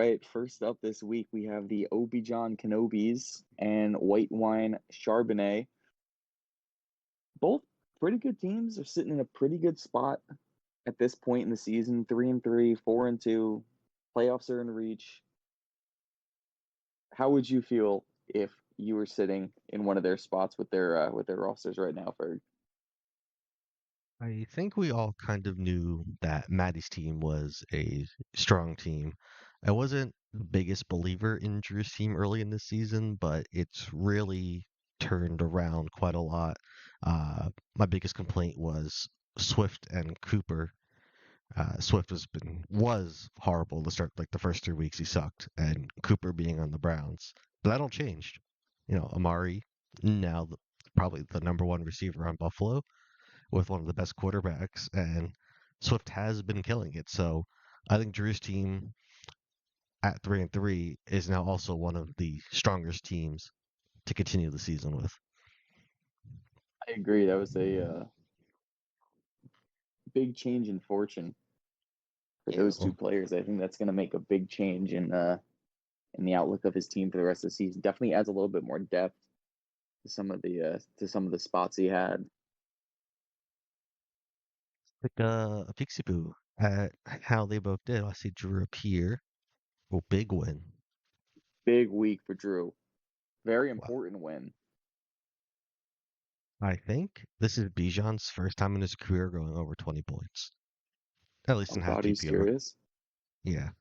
right, first up this week we have the Obi-Wan Kenobis and White Wine Charbonnet. Both pretty good teams are sitting in a pretty good spot at this point in the season. 3-3, 4-2, playoffs are in reach. How would you feel if you were sitting in one of their spots with their rosters right now, Ferg? I think we all kind of knew that Maddie's team was a strong team. I wasn't the biggest believer in Drew's team early in this season, but it's really turned around quite a lot. My biggest complaint was Swift and Cooper. Swift was horrible to start, like the first 3 weeks he sucked, and Cooper being on the Browns, but that all changed. Amari now probably the number one receiver on Buffalo with one of the best quarterbacks, and Swift has been killing it. So I think Drew's team at 3-3 is now also one of the strongest teams to continue the season with. I agree. That was a big change in fortune for Yeah. those two players. I think that's going to make a big change in the outlook of his team for the rest of the season. Definitely adds a little bit more depth to some of the spots he had. Like a Pixie Boo at how they both did. I see Drew up here. Oh, big win. Big week for Drew. Very Wow. important win. I think this is Bijan's first time in his career going over 20 points, at least Oh in half God, he's PPR. serious. Yeah.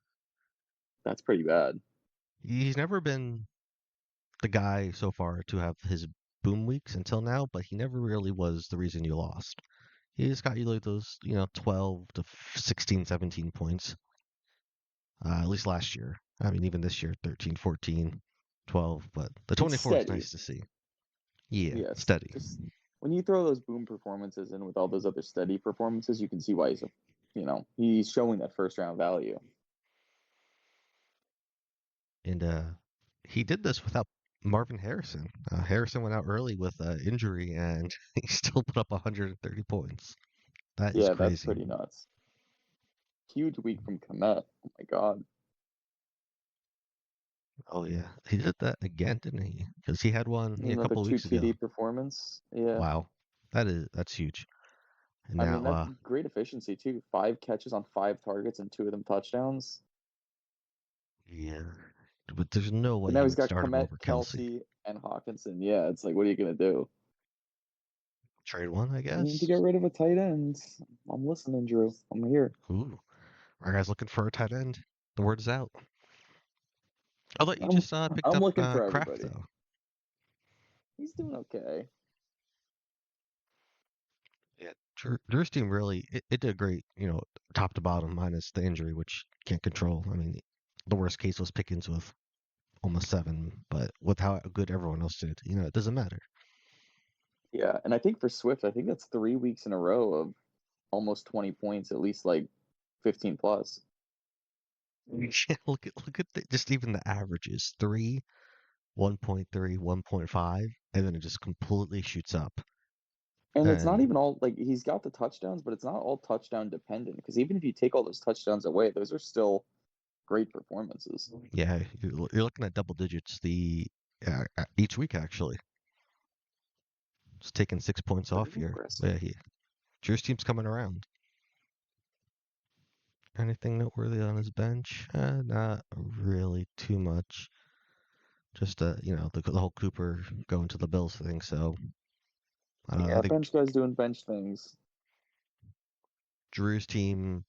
That's pretty bad. He's never been the guy so far to have his boom weeks until now, but he never really was the reason you lost. He just got you like those, 12 to 16, 17 points, at least last year. I mean, even this year, 13, 14, 12, but the It's 24 is steady. nice to see. Yeah, Yes, steady. just when you throw those boom performances in with all those other steady performances, you can see why he's showing that first round value. And he did this without Marvin Harrison. Harrison went out early with injury, and he still put up 130 points. That is Yeah, that's crazy. pretty nuts. Huge week from Komet. Oh my God. Oh yeah, he did that again, didn't he? Because he had one a Another couple of two weeks ago. TD performance. Yeah. Wow, that's huge. And I mean, now, that's great efficiency too. 5 catches on 5 targets and two of them touchdowns. yeah, but there's no way But now he he's would got start him Komet, over Kelsey. Kelsey, and Hawkinson. Yeah, it's like, what are you gonna do? Trade one, I You need to guess. get rid of a tight end. I'm listening, Drew. I'm here. Ooh, our guy's looking for a tight end. The word is out. I thought you I'm just picked I'm up looking for Kraft everybody. though. He's doing okay. Yeah, Drew's team really it did great. Top to bottom, minus the injury, which can't control. I mean, the worst case was Pickens with almost 7, but with how good everyone else did, it doesn't matter. Yeah, and I think for Swift, I think that's 3 weeks in a row of almost 20 points, at least like 15 plus. Yeah, look at just even the averages. 3, 1.3, 1.5, and then it just completely shoots up. And it's not And even all like he's got the touchdowns, but it's not all touchdown dependent because even if you take all those touchdowns away, those are still great performances. yeah, you're looking at double digits each week actually. It's taking 6 points off Very here. impressive. Yeah, Drew's team's coming around. Anything noteworthy on his bench? Not really too much. Just the whole Cooper going to the Bills thing. So I Yeah, think bench guys doing bench things. Drew's team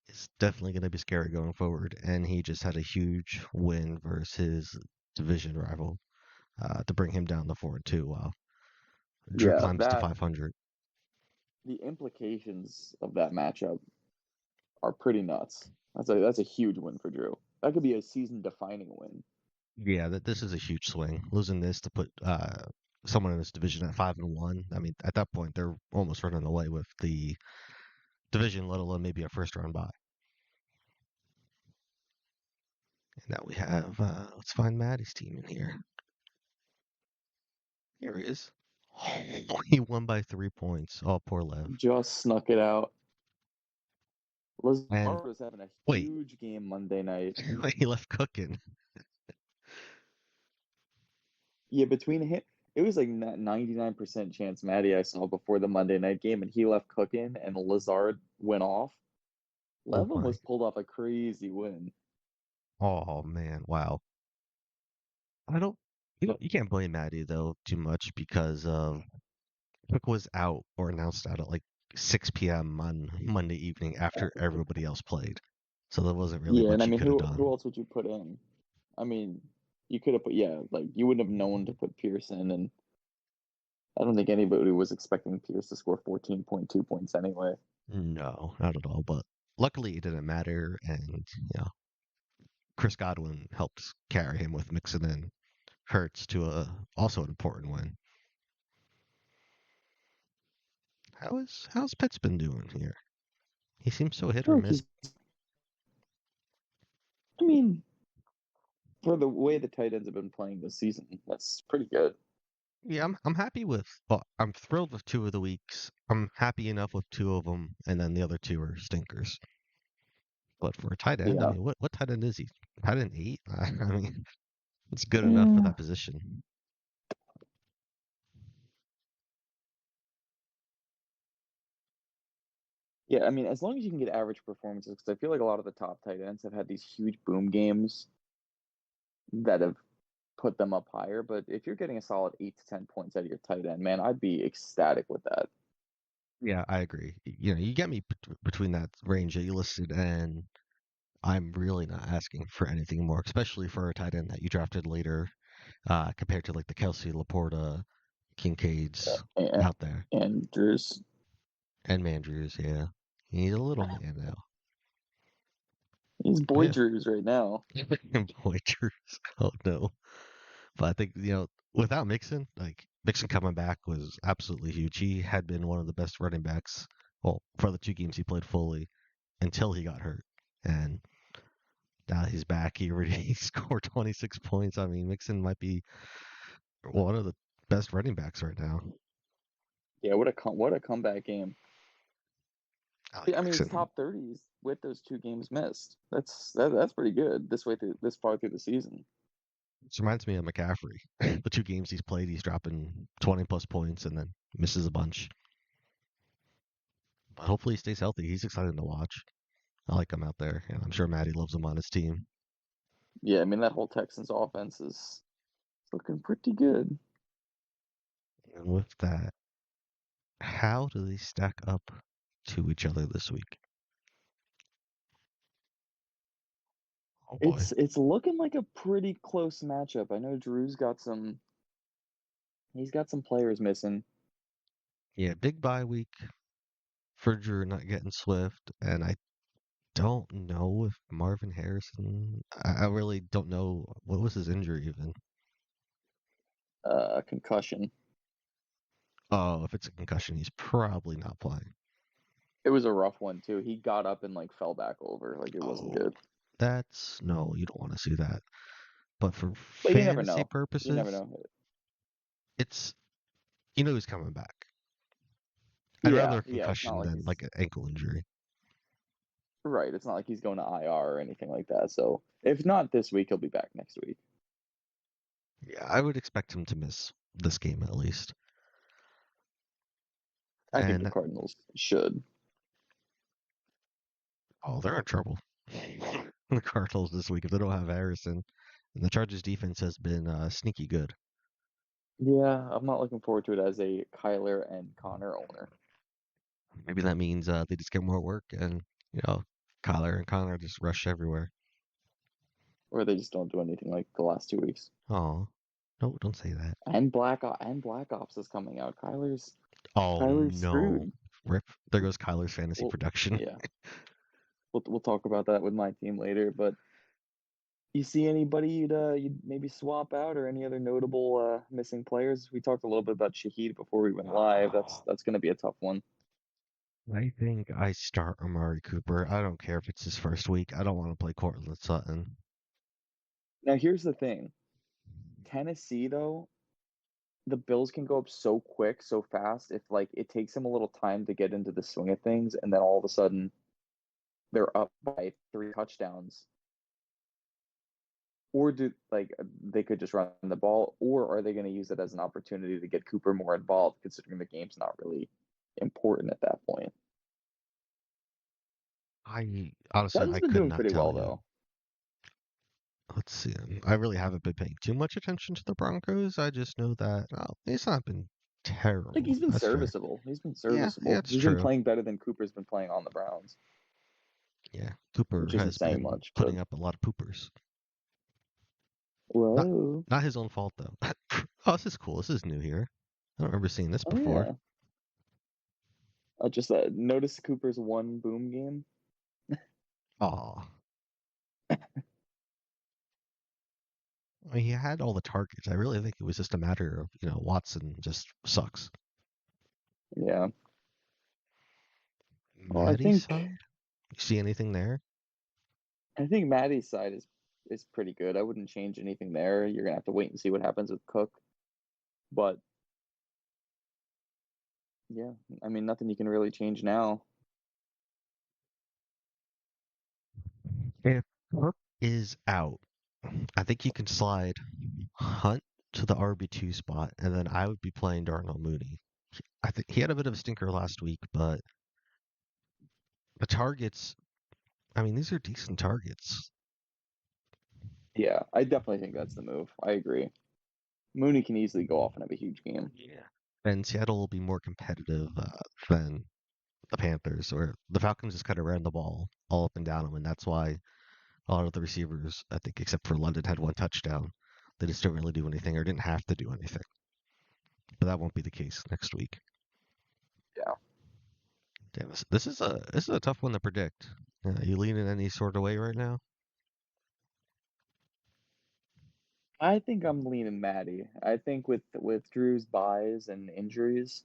is definitely going to be scary going forward, and he just had a huge win versus his division rival to bring him down to 4-2. While Drew Yeah, climbs to that 500. the implications of that matchup are pretty nuts. That's a huge win for Drew. That could be a season defining win. Yeah, this is a huge swing. Losing this to put someone in this division at 5-1. I mean, at that point, they're almost running away with the division, let alone maybe a first round bye. And now we have, let's find Maddie's team in here. Here he is. He won by 3 points. Oh, poor Lev. Just snuck it out. And Lazard was having a wait, huge game Monday night. he left cooking. Yeah, between him, it was like 99% chance Matty I saw before the Monday night game, and he left cooking, and Lazard went off. Oh Levin my. was pulled off a crazy win. Oh man, wow. I don't. You can't blame Maddie though too much because Cook was out or announced out at like 6 p.m. on Monday evening after everybody else played. So there wasn't really Yeah, and much I he mean, could have who done. else would you put in? I mean, you could have put, yeah, like you wouldn't have known to put Pearson, and I don't think anybody was expecting Pierce to score 14.2 points anyway. No, not at all. But luckily it didn't matter, and Chris Godwin helped carry him with Mixon and Hurts to a also an important win. How's Pitts been doing here? He seems so hit or Oh, miss. he's, I mean, for the way the tight ends have been playing this season, that's pretty good. Yeah, I'm happy with. Well, I'm thrilled with 2 of the weeks. I'm happy enough with 2 of them, and then the other 2 are stinkers. But for a tight end, I Yeah. mean, what tight end is he? Tight end 8? I mean, it's good enough for Yeah. that position. Yeah, I mean, as long as you can get average performances, because I feel like a lot of the top tight ends have had these huge boom games that have put them up higher. But if you're getting a solid 8 to 10 points out of your tight end, man, I'd be ecstatic with that. Yeah, I agree. You get me between that range that you listed, and I'm really not asking for anything more, especially for a tight end that you drafted later, compared to like the Kelsey, Laporta, Kincaids And out there, Andrews, and Mandrews. Yeah, he's a little man now. he's But boy Drews right now. yeah, boy, Drews. Oh no. But I think, without Mixon, like Mixon coming back was absolutely huge. He had been one of the best running backs, well, for the 2 games he played fully until he got hurt. And now he's back. He already he scored 26 points. I mean, Mixon might be one of the best running backs right now. Yeah, what a comeback game. I like I mean, it's Mixon. top 30s with those 2 games missed. That's pretty good this far through the season. This reminds me of McCaffrey. The 2 games he's played, he's dropping 20 plus points and then misses a bunch. But hopefully he stays healthy. He's exciting to watch. I like him out there, and I'm sure Matty loves him on his team. Yeah, I mean that whole Texans offense is looking pretty good. And with that, how do they stack up to each other this week? Oh boy. It's looking like a pretty close matchup. I know Drew's got some he's got some players missing. Yeah, big bye week for Drew not getting Swift, and I don't know if Marvin Harrison. I really don't know what was his injury even. Concussion. Oh, if it's a concussion, he's probably not playing. It was a rough one too. He got up and like fell back over. Like it wasn't Oh, good. that's no, you don't want to see that. But for But you never fantasy know. You never purposes, know. it's he's coming back. I'd rather Yeah, a yeah. It's not concussion like than like he's an ankle injury. right. It's not like he's going to IR or anything like that. So if not this week, he'll be back next week. Yeah, I would expect him to miss this game at least. I think the And Cardinals should. oh, they're in trouble. The Cardinals this week if they don't have Harrison. And the Chargers defense has been sneaky good. Yeah, I'm not looking forward to it as a Kyler and Connor owner, Maybe that means they just get more work and Kyler and Connor just rush everywhere. or they just don't do anything like the last 2 weeks. Oh, no, don't say that. And Black Ops is coming out. Oh Kyler's no, screwed. rip! There goes Kyler's fantasy Well, production. yeah, we'll talk about that with my team later. But you see anybody you'd maybe swap out or any other notable missing players? We talked a little bit about Shaheed before we went live. That's going to be a tough one. I think I start Amari Cooper. I don't care if it's his first week. I don't want to play Cortland Sutton. Now here's the thing. Tennessee though, the Bills can go up so quick, so fast if like it takes him a little time to get into the swing of things and then all of a sudden they're up by 3 touchdowns, or do like they could just run the ball, or are they going to use it as an opportunity to get Cooper more involved, considering the game's not really important at that point? I honestly Sutton's I been could doing not pretty tell well you. though. Let's see. I really haven't been paying too much attention to the Broncos. I just know that he's not been Like terrible. he's been That's fair. serviceable. He's been Yeah, serviceable. it's He's been true. playing better than Cooper's been playing on the Browns, Yeah, Cooper which isn't has saying been much, but putting up a lot of poopers. Not whoa. not his own fault though. Oh, this is cool. This is new here. I don't remember seeing this Oh before. yeah. I just noticed Cooper's one boom game. Aw. I mean, he had all the targets. I really think it was just a matter of, Watson just sucks. Yeah. Well, Maddie's side? You see anything there? I think Maddie's side is pretty good. I wouldn't change anything there. You're gonna have to wait and see what happens with Cook. But yeah, I mean nothing you can really change now. If Cook is out, I think you can slide Hunt to the RB2 spot, and then I would be playing Darnell Mooney. I think he had a bit of a stinker last week, but the targets, I mean, these are decent targets. Yeah, I definitely think that's the move. I agree. Mooney can easily go off and have a huge game. Yeah. And Seattle will be more competitive than the Panthers, or the Falcons just kind of ran the ball all up and down them, and that's why a lot of the receivers, I think, except for London, had one touchdown. They just didn't really do anything or didn't have to do anything. But that won't be the case next week. Yeah. Damn, this is a tough one to predict. You lean in any sort of way right now? I think I'm leaning Maddie. I think with Drew's buys and injuries,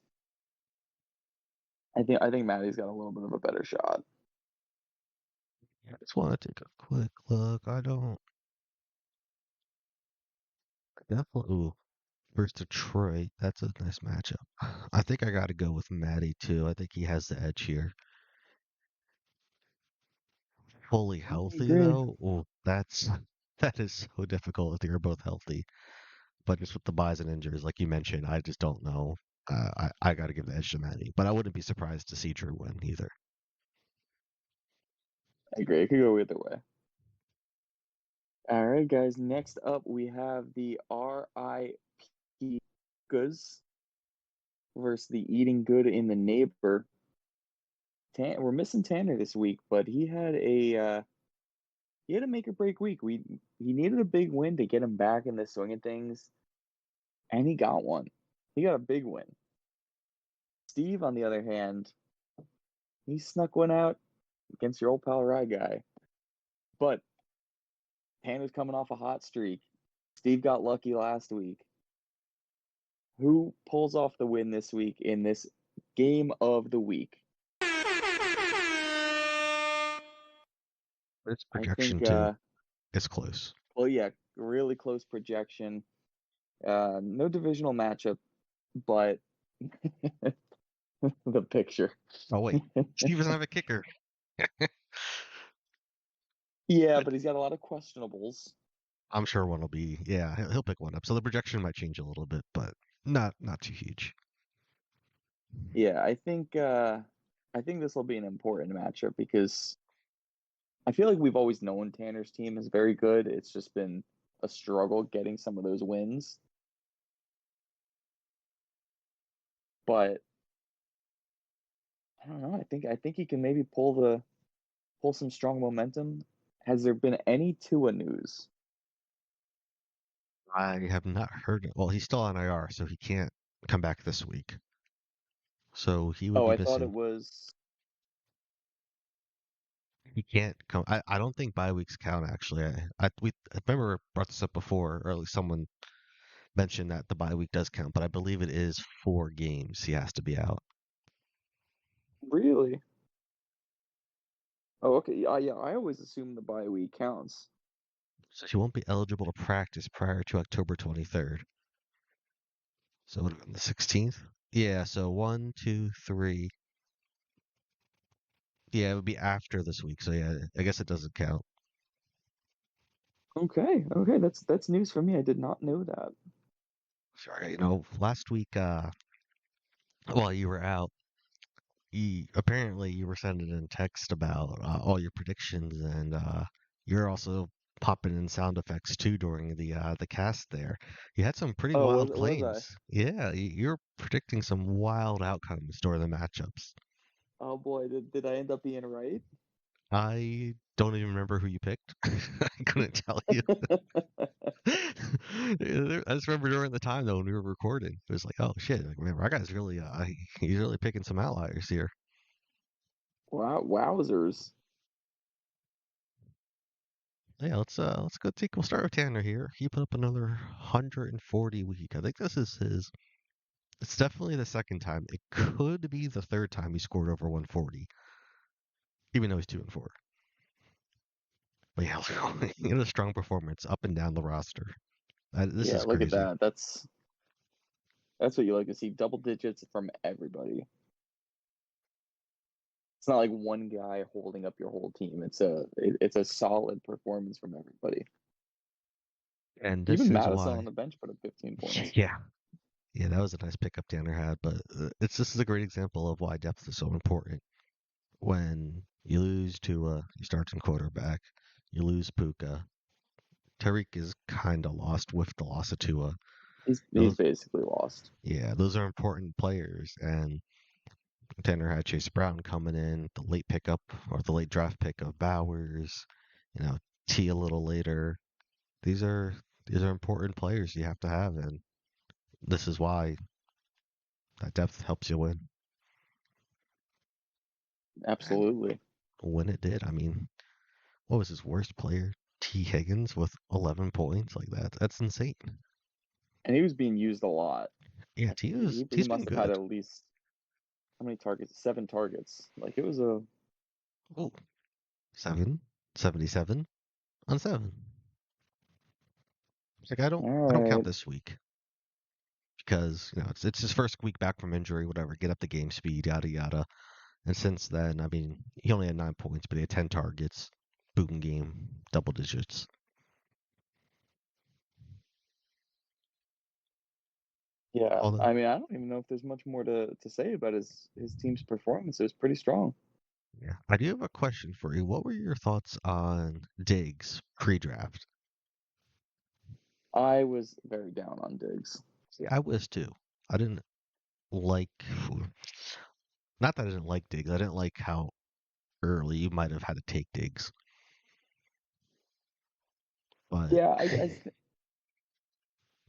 I think Maddie's got a little bit of a better shot. I just want to take a quick look. I don't definitely. Ooh, versus Detroit. That's a nice matchup. I think I got to go with Matty too. I think he has the edge here. Fully I healthy agree. though, ooh, that is so difficult if they're both healthy. But just with the buys and injuries, like you mentioned, I just don't know. I got to give the edge to Matty, but I wouldn't be surprised to see Drew win either. I agree. It could go either way. All right, guys. Next up, we have the RIP Goods versus the Eating Good in the Neighbor. We're missing Tanner this week, but he had a make or break week. He needed a big win to get him back in the swing of things, and he got one. He got a big win. Steve, on the other hand, he snuck one out against your old pal Ryguy. But Tanner's coming off a hot streak. Steve got lucky last week. Who pulls off the win this week in this game of the week? This I projection think, too is close. well, yeah, really close projection. No divisional matchup, but the picture. Oh wait, Steve doesn't have a kicker. Yeah, but he's got a lot of questionables. I'm sure one will be. Yeah, he'll pick one up. So the projection might change a little bit, but not too huge. Yeah, I think this will be an important matchup because I feel like we've always known Tanner's team is very good. It's just been a struggle getting some of those wins. But I don't know. I think he can maybe pull some strong momentum. Has there been any Tua news? I have not heard it. Well, he's still on IR, so he can't come back this week. So he would Oh, be I thought it missing. was. He can't come. I don't think bye weeks count actually. I remember brought this up before, or at least someone mentioned that the bye week does count, but I believe it is 4 games he has to be out. Really? Oh, okay. Yeah, I always assume the bye week counts. So he won't be eligible to practice prior to October 23rd. So it would have been the 16th. Yeah. So 1, 2, 3, Yeah, it would be after this week, so yeah, I guess it doesn't count. Okay, okay, that's news for me. I did not know that. Sorry, last week, while you were out, you were sending in text about all your predictions, and you're also popping in sound effects too during the cast there. You had some pretty Oh, wild was I? claims. Yeah, you're predicting some wild outcomes during the matchups. Oh boy, did I end up being right? I don't even remember who you picked. I couldn't tell you. I just remember during the time though when we were recording, it was like, oh shit, like, man, our guy's really he's really picking some outliers here. Wow, wowzers. Yeah, let's go take. We'll start with Tanner here. He put up another 140 week. I think this is his. It's definitely the second time. It could be the third time he scored over 140, even though he's 2-4. But yeah, he had a strong performance up and down the roster. This Yeah, is look at crazy. that. That's what you like to see. Double digits from everybody. It's not like one guy holding up your whole team. It's a solid performance from everybody. And this Even is Madison why. on the bench put up 15 points. Yeah, yeah, that was a nice pickup Tanner had. But this is a great example of why depth is so important. When you lose to you start some quarterback, you lose Puka. Tariq is kind of lost with the loss of Tua. He's Those, basically lost. yeah, those are important players. And Tanner had Chase Brown coming in, the late pickup or the late draft pick of Bowers. You know, T a little later. These are these are important players you have to have, and this is why that depth helps you win. And Absolutely. when it did, I mean, what was his worst player? T. Higgins with 11 points like that. That's insane. And he was being used a lot. Yeah, Like he T's been must have had good. at least how many targets? 7 targets. Like it was a Oh, 77 on 7. It's like all I don't count right. this week because it's his first week back from injury, whatever. Get up the game speed, yada yada. And since then, I mean, he only had 9 points, but he had 10 targets. Boom game, double digits. Yeah. Although, I mean, I don't even know if there's much more to say about his team's performance. It was pretty strong. yeah, I do have a question for you. What were your thoughts on Diggs pre-draft? I was very down on Diggs. See, I was too. I didn't like, not that I didn't like Diggs. I didn't like how early you might have had to take Diggs, but Yeah,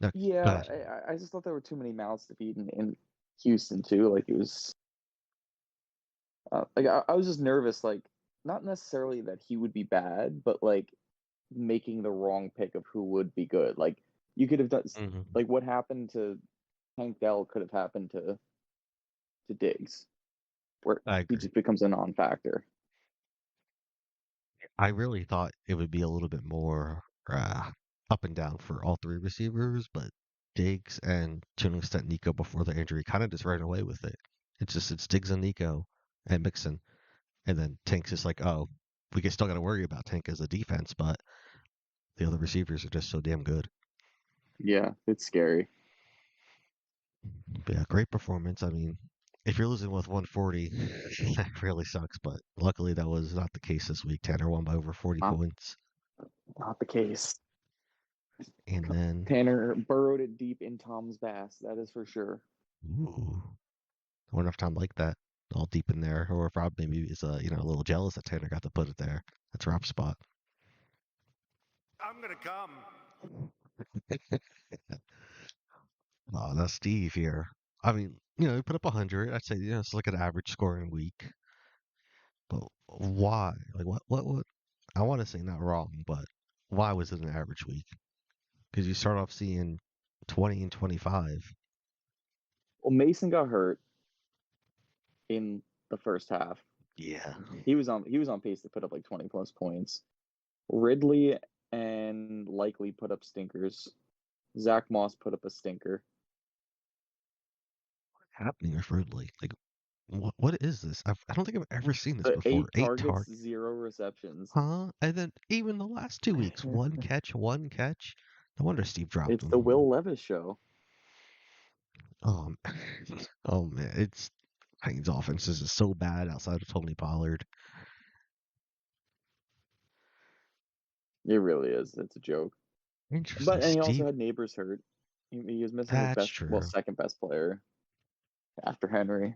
no, go yeah, ahead. I just thought there were too many mouths to feed in Houston too. Like it was, like I was just nervous. Like not necessarily that he would be bad, but like making the wrong pick of who would be good. Like you could have done, Hmm. like what happened to Tank Dell could have happened to Diggs, where I he agree. just becomes a non-factor. I really thought it would be a little bit more up and down for all three receivers, but Diggs and to an extent Nico before the injury kind of just ran away with it. It's Diggs and Nico and Mixon, and then Tank's just like, oh, still got to worry about Tank as a defense, but the other receivers are just so damn good. Yeah, it's scary. But yeah, great performance. I mean, if you're losing with 140, that really sucks. But luckily, that was not the case this week. Tanner won by over 40 Not points, not the case. and then Tanner burrowed it deep in Tom's bass. That is for sure. ooh, I wonder if Tom liked that all deep in there, or if Rob maybe is a little jealous that Tanner got to put it there. That's Rob's spot. I'm gonna come. Oh, that's Steve here. I mean, he put up 100. I'd say it's like an average scoring week. But why? Like what? I want to say not wrong, but why was it an average week? Because you start off seeing 20 and 25. Well, Mason got hurt in the first half. Yeah. He was on pace to put up like 20 plus points. Ridley and Likely put up stinkers. Zach Moss put up a stinker. Happening with Ridley. Like, What is this? I don't think I've ever seen this before. 8 Eight targets, 0 receptions. huh? And then even the last 2 weeks, one catch, one catch. No wonder Steve dropped It's the him. Will Levis show. Oh, oh man, it's Titans' offense is so bad outside of Tony Pollard. It really is. It's a joke. Interesting. And he also Steve, had neighbors hurt. He was missing his that's best, well, true. second best player after Henry.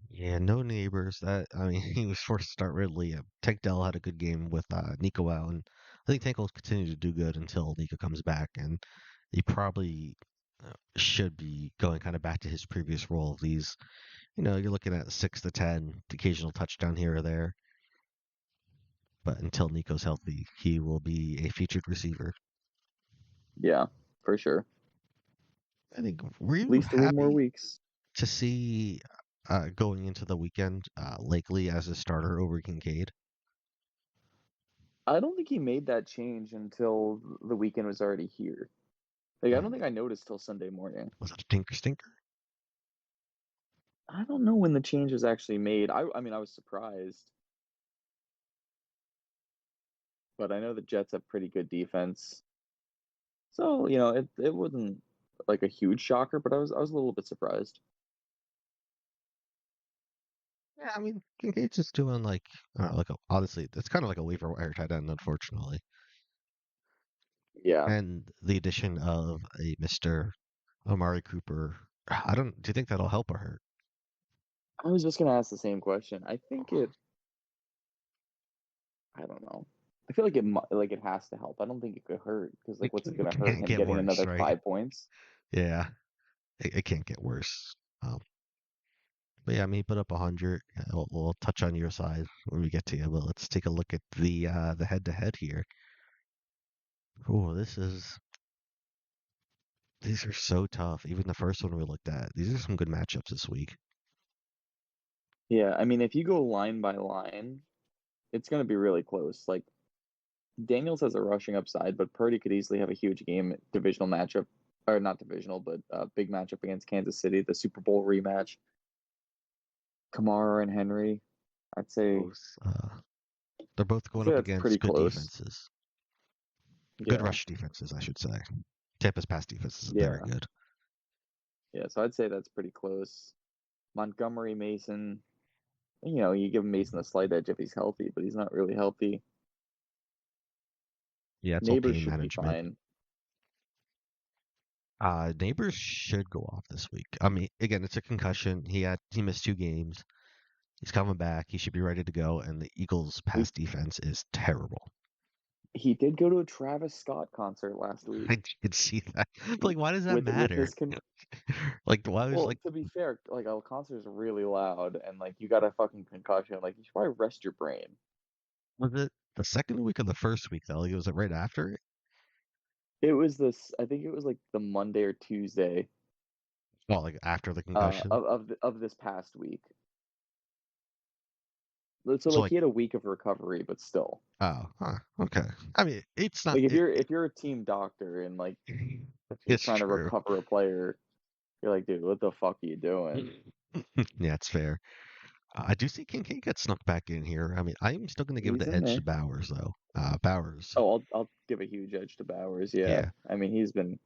Yeah, no neighbors. That I mean, he was forced to start Ridley. Tank Dell had a good game with Nico out, and I think Tank will continue to do good until Nico comes back, and he probably should be going kind of back to his previous role. These, you're looking at 6 to 10, occasional touchdown here or there, but until Nico's healthy, he will be a featured receiver. Yeah, for sure. I think. Were At you least 3 more happy weeks. to see going into the weekend Lakely as a starter over Kincaid? I don't think he made that change until the weekend was already here. Like, I don't think I noticed till Sunday morning. Was it a tinker stinker? I don't know when the change was actually made. I mean, I was surprised, but I know the Jets have pretty good defense. So, it wasn't like a huge shocker, but I was a little bit surprised. Yeah, I mean, Kincaid's just doing honestly, it's kind of like a waiver wire tight end, unfortunately. Yeah. And the addition of a Mr. Amari Cooper, do you think that'll help or hurt? I was just gonna ask the same question. I don't know. I feel like it has to help. I don't think it could hurt because like what's it It gonna hurt can't him get getting worse, another right? 5 points? Yeah, it can't get worse. Um, but yeah, I mean, he put up 100. We'll touch on your side when we get to you, but let's take a look at the head-to-head here. Oh, these are so tough. Even the first one we looked at, these are some good matchups this week. Yeah, I mean if you go line by line, it's gonna be really close. Like Daniels has a rushing upside, but Purdy could easily have a huge game divisional matchup, or not divisional, but big matchup against Kansas City, the Super Bowl rematch. Kamara and Henry, I'd say Both, they're both I'd going say up that's pretty against good close. defenses, good Yeah, rush defenses, I should say. Tampa's pass defense is very yeah, good. yeah. So I'd say that's pretty close. Montgomery, Mason, you give Mason a slight edge if he's healthy, but he's not really healthy. Yeah, it's all Neighbors pain should be management. fine. Neighbors should go off this week. I mean, again, it's a concussion. He missed 2 games. He's coming back. He should be ready to go. And the Eagles' He, pass defense is terrible. he did go to a Travis Scott concert last week. I did see that. Like, why does that With matter? his con Like, why was Well, like to be fair, like a concert is really loud and like you got a fucking concussion, like you should probably rest your brain. was it the second week or the first week though? Like, was it right after it? I think it was like the Monday or Tuesday Well, like after the concussion. of this past week. So So like like, he had a week of recovery, but still. oh, huh, okay. I mean, it's not. Like if you're a team doctor and like you're It's trying to true. recover a player, you're like, dude, what the fuck are you doing? Yeah, it's fair. I do see Kincaid got snuck back in here. I mean, I'm still going to give He's the in edge to there. Bowers, though. Bowers, Oh, I'll give a huge edge to Bowers. Yeah, yeah. I mean he's been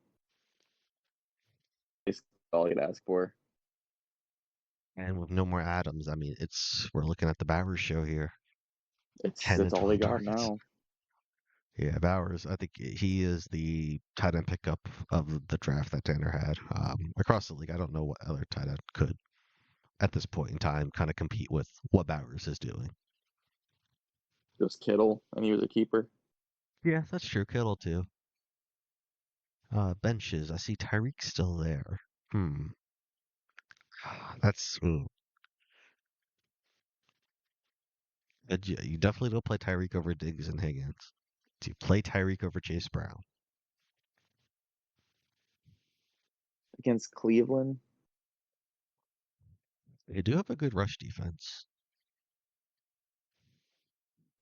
basically all you'd ask for. And with no more Adams, I mean, we're looking at the Bowers show here. It's 10 it's and all they 12 got targets. now. Yeah, Bowers, I think he is the tight end pickup of the draft that Tanner had. Across the league, I don't know what other tight end could, at this point in time, kind of compete with what Bowers is doing. Just Kittle, and he was a keeper. Yeah, that's true. Kittle, too. Benches, I see Tyreek still there. Hmm. That's ooh. You definitely don't play Tyreek over Diggs and Higgins. Do you play Tyreek over Chase Brown? Against Cleveland, They do have a good rush defense.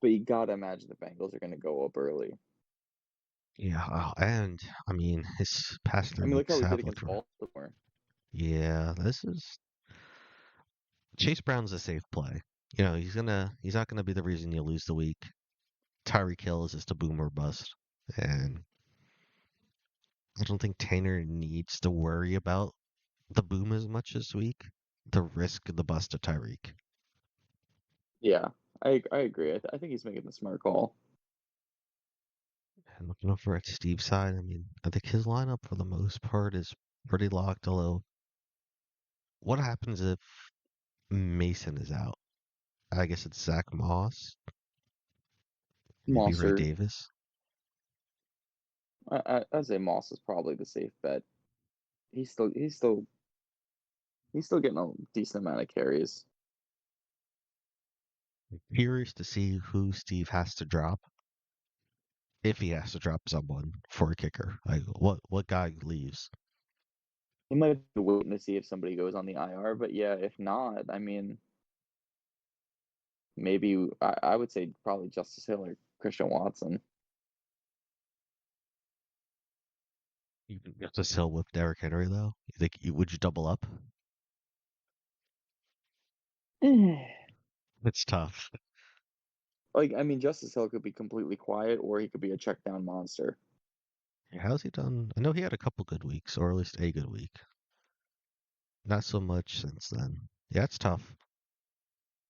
but you gotta imagine the Bengals are gonna go up early. Yeah, and I mean his past I three mean, look how weeks we did have looked. against Baltimore. Yeah, this is. Chase Brown's a safe play. You know, he's not gonna be the reason you lose the week. Tyreek Hill is just a boom or bust, and I don't think Tanner needs to worry about the boom as much this week. The risk of the bust of Tyreek. Yeah, I agree. I think he's making the smart call. And looking over at Steve's side, I mean, I think his lineup for the most part is pretty locked. Although, what happens if Mason is out? I guess it's Zach Moss, maybe Ray Mosser, Davis. I'd say Moss is probably the safe bet. He's still getting a decent amount of carries. Curious to see who Steve has to drop if he has to drop someone for a kicker. Like what guy leaves? He might be waiting to see if somebody goes on the IR, but yeah, if not, I mean, maybe I would say probably Justice Hill or Christian Watson. You have to sell with Derrick Henry though. You think would you double up? It's tough. Like, I mean, Justice Hill could be completely quiet, or he could be a check down monster. How's he done? I know he had a couple good weeks, or at least a good week. Not so much since then. Yeah, it's tough.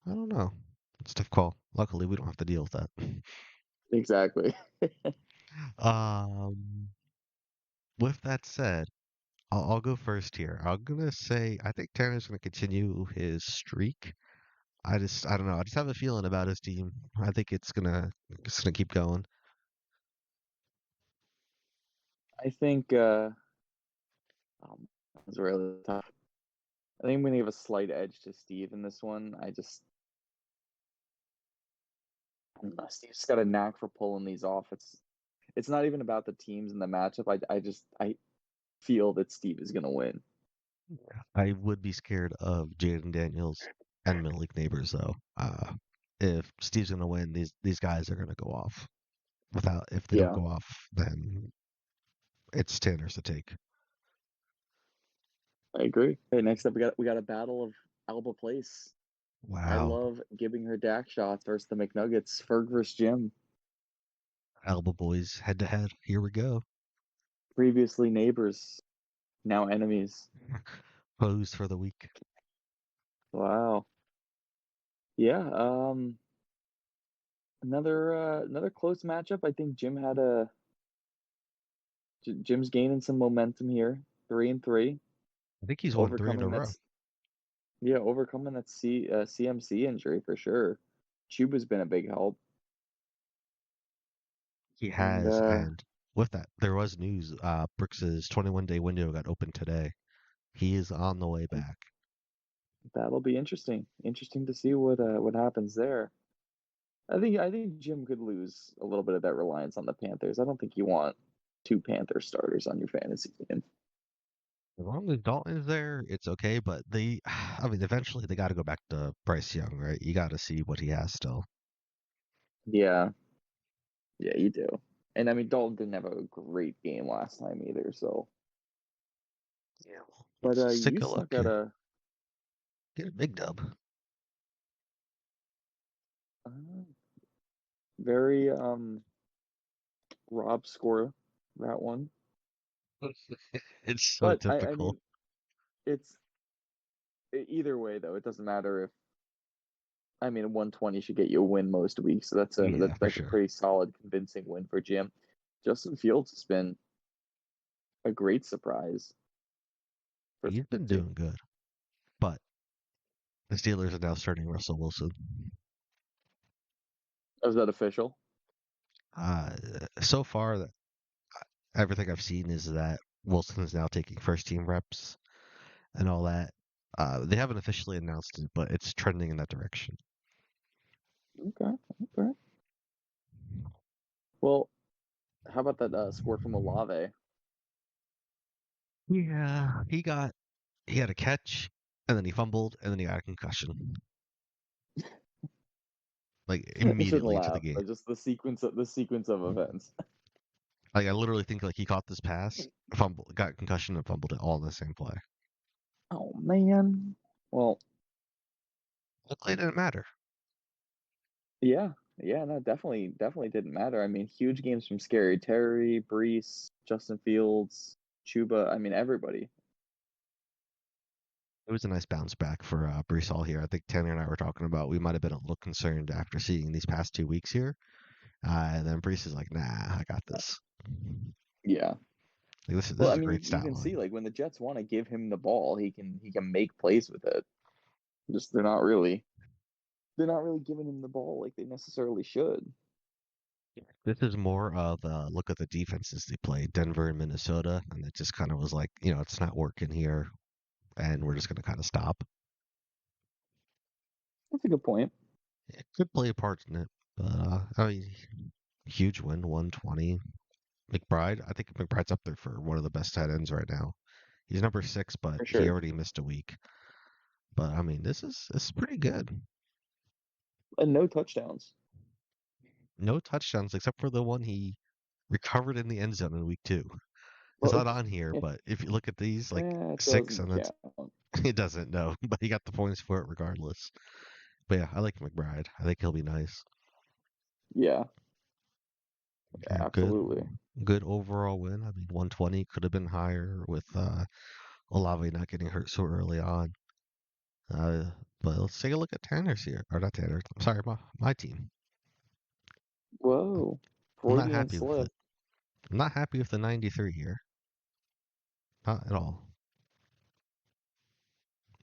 I don't know. It's a tough call. Luckily, we don't have to deal with that. Exactly. Um, with that said, I'll go first here. I'm gonna say I think Tanner's gonna continue his streak. I don't know. I just have a feeling about his team. I think it's gonna keep going. I think it's really tough. I think I'm gonna give a slight edge to Steve in this one. I don't know, Steve's got a knack for pulling these off. It's not even about the teams and the matchup. I feel that Steve is gonna win. I would be scared of Jaden Daniels and Middle League neighbors though. If Steve's gonna win, these guys are gonna go off. Without if they don't Yeah, go off, then it's Tanner's to take. I agree. Okay, next up we got a battle of Alba Place. I Wow, love giving her Dak shots versus the McNuggets. Ferg versus Jim. Alba boys head to head. Here we go. Previously neighbors, now enemies. Pose for the week. Wow. Yeah. Another close matchup. I think Jim's gaining some momentum here. 3-3, I think he's won three in a overcoming row. that CMC injury for sure. Chuba's been a big help, He and has, and with that, there was news. Brooks's 21-day window got opened today. He is on the way back. that'll be interesting. Interesting to see what happens there. I think Jim could lose a little bit of that reliance on the Panthers. I don't think you want two Panther starters on your fantasy team. As long as Dalton's there, it's okay. But I mean, eventually they got to go back to Bryce Young, right? You got to see what he has still. Yeah, yeah, you do. And I mean, Dalton didn't have a great game last time either. So, Yeah. but Let's you take a look stuck at here. a Get a big dub. uh, very Rob score that one. It's so But I typical. mean, it's either way though. It doesn't matter if I mean 120 should get you a win most weeks. So Yeah, for that's a sure. pretty solid, convincing win for Jim. Justin Fields has been a great surprise for He's been fantasy. doing good, but the Steelers are now starting Russell Wilson. Is that official? Uh, so far, everything I've seen is that Wilson is now taking first team reps and all that. They haven't officially announced it, but it's trending in that direction. Okay, okay. Well, how about that score from Olave? Yeah, he had a catch, and then he fumbled, and then he got a concussion, like I shouldn't immediately into the laugh, game. but just the sequence of events. Like I literally think like he caught this pass, fumble, got concussion, and fumbled it all in the same play. Oh man. Well, It didn't matter. Yeah, yeah, no, definitely didn't matter. I mean, huge games from Scary Terry, Brees, Justin Fields, Chuba. I mean, everybody. It was a nice bounce back for Brees Hall here. I think Tanner and I were talking about we might have been a little concerned after seeing these past 2 weeks here. And then Brees is like, nah, I got this. Yeah. Like, this Well, I is a mean, great you stat can see line. like when the Jets want to give him the ball, he can make plays with it. Just they're not really giving him the ball like they necessarily should. This is more of a look at the defenses they played, Denver and Minnesota, and it just kind of was like, it's not working here, and we're just going to kind of stop. That's a good point. It could play a part in it, but I mean, huge win, 120. McBride, I think McBride's up there for one of the best tight ends right now. He's number 6, but For he sure. already missed a week. But I mean, this is pretty good. And no touchdowns. No touchdowns except for the one he recovered in the end zone in week 2. It's Well, not on here, but if you look at these, like that 6, doesn't and then count. it doesn't, no, but he got the points for it regardless. But yeah, I like McBride. I think he'll be nice. Yeah, Yeah, absolutely. good overall win. I mean, 120 could have been higher with Olave not getting hurt so early on. Uh, but let's take a look at Tanner's here, or not Tanner. I'm sorry, my team. Whoa, I'm not Freudian happy with slip. it. I'm not happy with the 93 here. Not at all.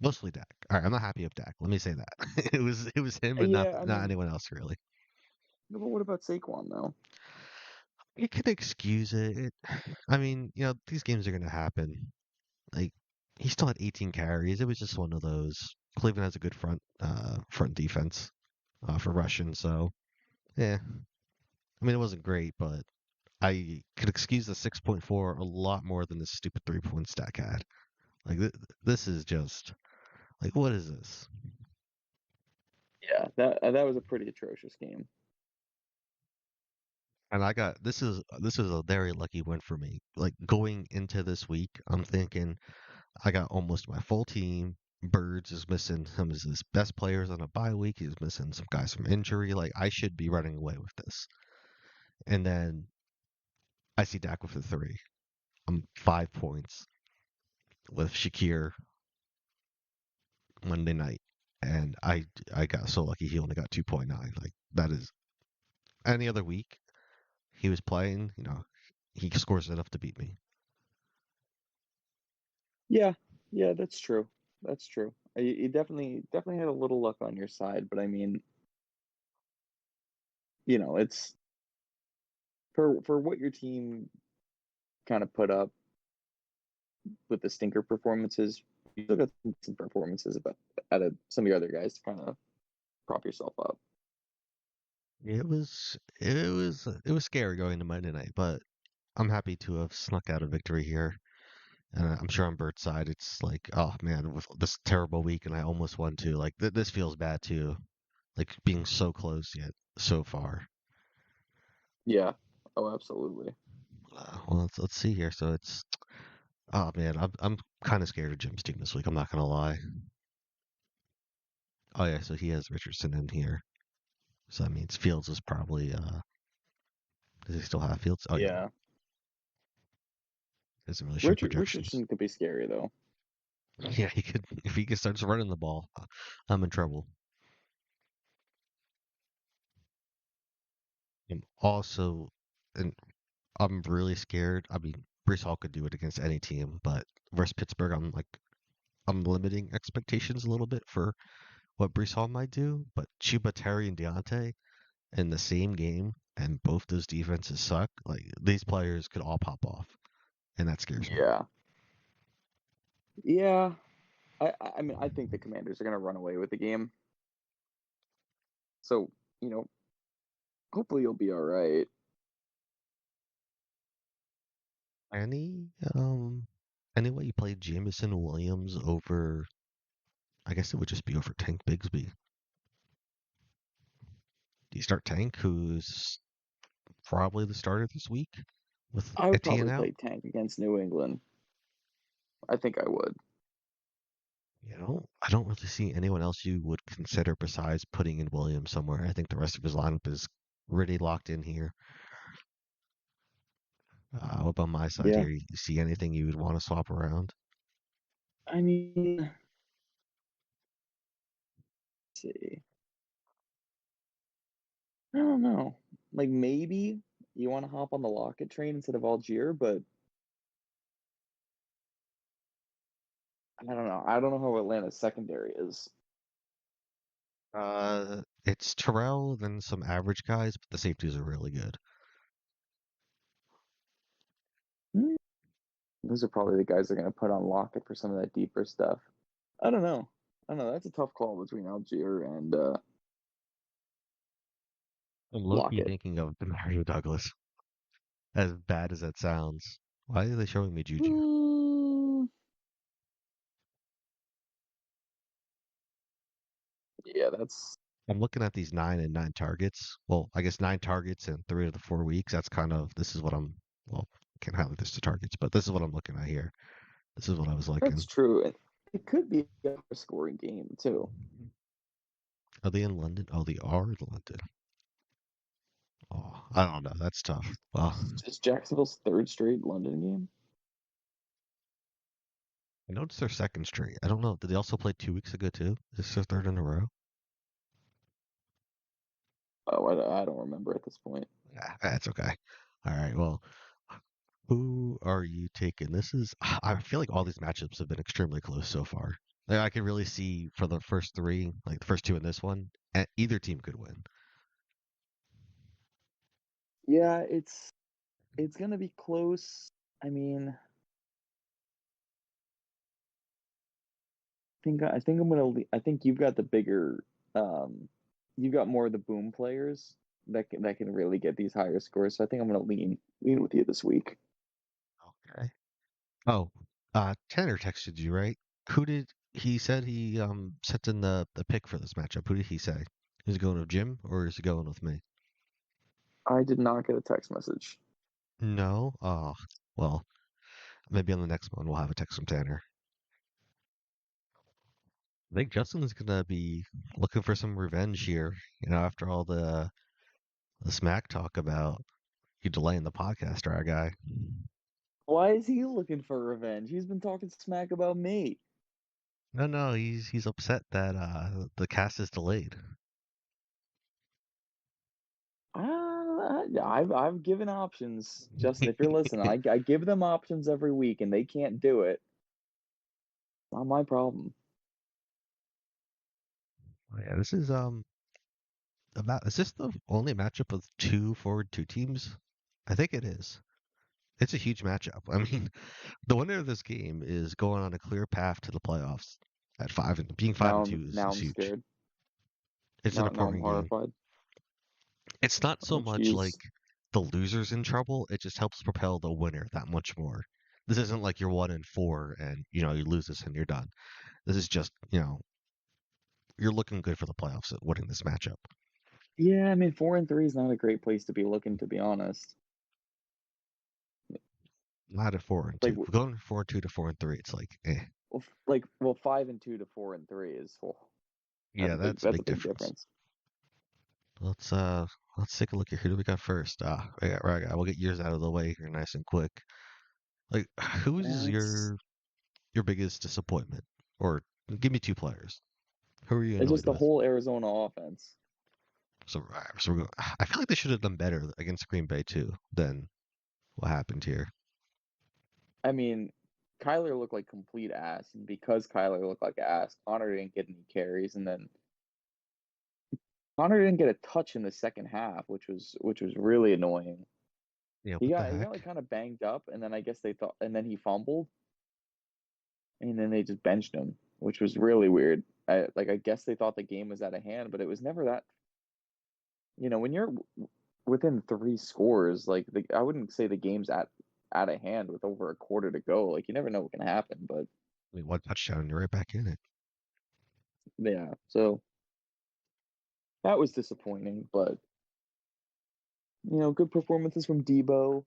Mostly Dak. All right, I'm not happy with Dak. Let me say that. it was him and not Yeah, I not mean, anyone else really. but what about Saquon though? You could excuse it. I mean, these games are gonna happen. Like he still had 18 carries. It was just one of those. Cleveland has a good front defense for rushing, so yeah. I mean, it wasn't great, but I could excuse the 6.4 a lot more than the stupid 3 point stack had. Like this is just like what is this? Yeah, that was a pretty atrocious game. And I got this is a very lucky win for me. Like going into this week, I'm thinking I got almost my full team. Birds is missing some of his best players on a bye week. He's missing some guys from injury. Like I should be running away with this. And then I see Dak with the 3. I'm 5 points with Shakir Monday night, and I got so lucky he only got 2.9. Like that is any other week he was playing, he scores enough to beat me. Yeah, yeah, that's true. That's true. You definitely had a little luck on your side, but I mean, it's for what your team kind of put up with the stinker performances. You still got some performances about out of some of your other guys to kind of prop yourself up. It was scary going to Monday night, but I'm happy to have snuck out a victory here. And I'm sure on Bird's side, it's like, oh man, with this terrible week, and I almost won too. Like this feels bad too, like being so close yet so far. Yeah. Oh, absolutely. Well, let's see here. So it's, oh man, I'm kind of scared of Jim's team this week. I'm not gonna lie. Oh yeah, so he has Richardson in here. So that means Fields is probably does he still have Fields? Oh yeah, Yeah. doesn't really show projections. Richardson could be scary though. Yeah, he could if he starts running the ball, I'm in trouble. I'm also, and I'm really scared. I mean, Brees Hall could do it against any team, but versus Pittsburgh, I'm limiting expectations a little bit for what Brees Hall might do. But Chuba, Terry, and Deontay in the same game, and both those defenses suck. Like these players could all pop off, and that scares me. Yeah. Yeah. I mean, I think the Commanders are going to run away with the game. So, you know, hopefully you'll be all right. Any any way you play Jamison Williams over? I guess it would just be over Tank Bigsby. Do you start Tank, who's probably the starter this week with I would Etienne probably out? play Tank against New England. I think I would. I don't really see anyone else you would consider besides putting in Williams somewhere. I think the rest of his lineup is really locked in here. What about my side Yeah. here? You see anything you would want to swap around? I mean, let's see. I don't know. Like maybe you want to hop on the Lockett train instead of Algier, but I don't know. I don't know how Atlanta's secondary is. It's Terrell, then some average guys, but the safeties are really good. Hmm, those are probably the guys they're going to put on Lockett for some of that deeper stuff. I don't know. I don't know. That's a tough call between Algier and I'm low-key Lockett. thinking of Mario Douglas. As bad as that sounds. Why are they showing me Juju? Hmm, yeah, that's I'm looking at these 9 and 9 targets. Well, I guess 9 targets in 3 of the 4 weeks. That's kind of this is what I'm. Well, can't highlight this to targets, but this is what I'm looking at here. This is what I was that's liking. true. It could be a scoring game too. Are they in London? Oh, they are in London. Oh, I don't know. That's tough. Well, Is Jacksonville's third straight London game? I know it's their second straight. I don't know. Did they also play 2 weeks ago too? Is this their third in a row? Oh, I don't remember at this point. Yeah, that's okay. All right. Well, who are you taking? This is. I feel like all these matchups have been extremely close so far. Like, I can really see for the first three, like the first two in this one, either team could win. Yeah, it's gonna be close. I mean, I think I'm gonna. I think you've got the bigger. Um, you've got more of the boom players that can really get these higher scores. So I think I'm gonna lean with you this week. Okay. Oh, Tanner texted you, right? Who did he said he sent in the pick for this matchup? Who did he say? Is he going with Jim or is he going with me? I did not get a text message. No. Oh, well, maybe on the next one we'll have a text from Tanner. I think Justin's gonna be looking for some revenge here. After all the smack talk about you delaying the podcast, right, guy? Why is he looking for revenge? He's been talking smack about me. No, no, he's upset that the cast is delayed. I've given options, Justin. If you're listening, I give them options every week, and they can't do it. Not my problem. Oh, yeah, this is about is this the only matchup of two forward two teams? I think it is. It's a huge matchup. I mean, the winner of this game is going on a clear path to the playoffs at five and being five Now and I'm two is, now is I'm huge. scared. It's an Now I'm important game. horrified. It's not so Oh much like jeez. the loser's in trouble, it just helps propel the winner that much more. This isn't like you're 1 and 4 and you lose this and you're done. This is just, you're looking good for the playoffs at winning this matchup. Yeah, I mean 4-3 is not a great place to be looking, to be honest. Not at 4 and 2. Like Going from 4-2 to 4-3, it's like, eh. well 5-2 to 4-3 is Yeah, that's a that's a big big difference. difference. Let's uh let's take a look at who do we got first. I got right. We'll get yours out of the way here, nice and quick. Like, who's That's your biggest disappointment? Or give me two players. Who are you it's annoyed just the with? whole Arizona offense. So we're going, I feel like they should have done better against Green Bay too than what happened here. I mean, Kyler looked like complete ass, and because Kyler looked like ass, Connor didn't get any carries, and then Connor didn't get a touch in the second half, which was really annoying. He What the got he got heck? like kind of banged up, and then I guess they thought, and then he fumbled, and then they just benched him, which was really weird. I guess they thought the game was out of hand, but it was never that. When you're within three scores, like I wouldn't say the game's out of hand with over a quarter to go. Like you never know what can happen, but I mean, one touchdown and you're right back in it. yeah. So that was disappointing, but good performances from Debo.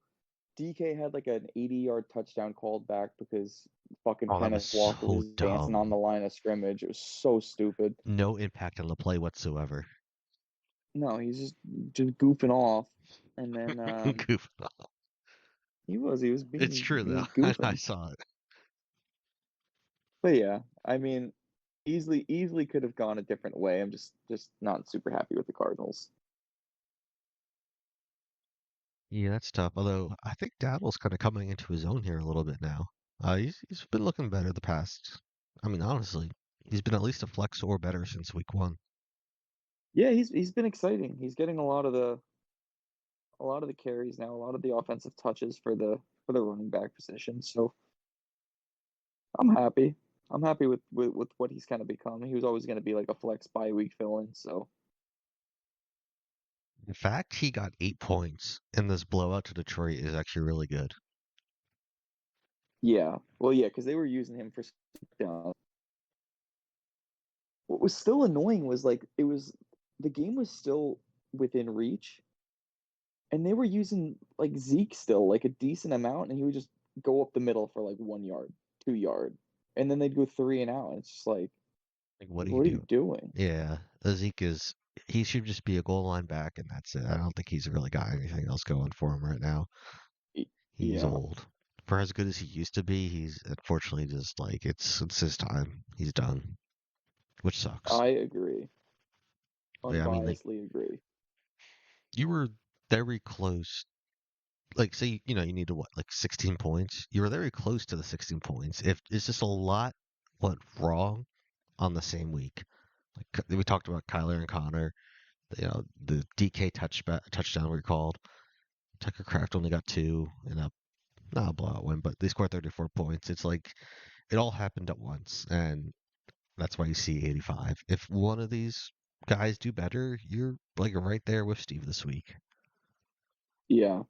DK had like an 80-yard touchdown called back because fucking Oh, that was Kenneth Walker so was dancing on dumb. the line of scrimmage. It was so stupid. No impact on the play whatsoever. No, he's just goofing off, and then Goof. he was It's being true he though. was I goofing. saw it. But yeah, I mean, easily could have gone a different way. I'm just not super happy with the Cardinals. Yeah, that's tough. Although I think Daddle's kind of coming into his own here a little bit now. He's been looking better the past. I mean, honestly, he's been at least a flex or better since week one. Yeah, he's been exciting. He's getting a lot of the carries now, a lot of the offensive touches for the running back position. So I'm happy. I'm happy with what he's kind of become. He was always going to be like a flex bye week fill in. So In fact, he got 8 points, and this blowout to Detroit is actually really good. yeah, well, yeah, because they were using him for down. What was still annoying was like the game was still within reach, and they were using like Zeke still like a decent amount, and he would just go up the middle for like 1 yard, 2 yard, and then they'd go three and out. And it's just Like, what do you what are you do? doing? Yeah, Zeke is. He should just be a goal line back, and that's it. I don't think he's really got anything else going for him right now. He's Yeah, old. For as good as he used to be, he's unfortunately just like it's his time. He's done, which sucks. I agree. But yeah, I mean, like Unbiasedly agree. you were very close. Like, say you need to what, like 16 points. You were very close to the 16 points. If it's just a lot went wrong on the same week. Like we talked about Kyler and Connor, the DK touchdown we called. Tucker Craft only got two in a not a blowout win, but they scored 34 points. It's like it all happened at once, and that's why you see 85. If one of these guys do better, you're like right there with Steve this week. Yeah.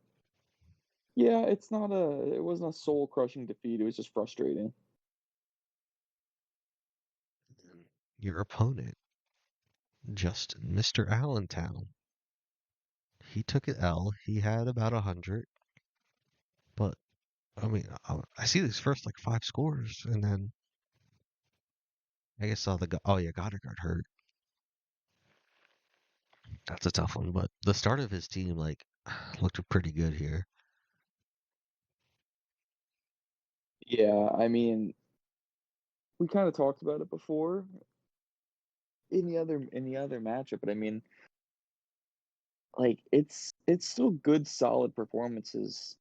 Yeah, it wasn't a soul crushing defeat. It was just frustrating. Your opponent, Justin, Mr. Allentown, he took an L. He had about 100, but I mean, I see these first like five scores, and then I guess saw oh yeah, Goddard got hurt. That's a tough one, but the start of his team like looked pretty good here. Yeah, I mean, we kind of talked about it before in the other matchup, but I mean, like it's still good, solid performances.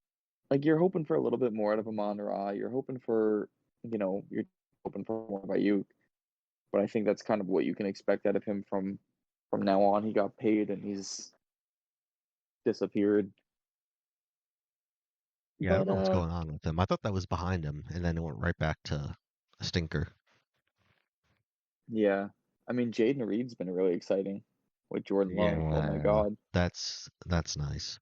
Like you're hoping for a little bit more out of Amon-Ra. You're hoping for, you're hoping for more by you. But I think that's kind of what you can expect out of him from now on. He got paid and he's disappeared. Yeah, I don't But know what's going on with him. I thought that was behind him, and then it went right back to a stinker. yeah, I mean, Jaden Reed's been really exciting with Jordan Love. Oh my Yeah, God. that's nice.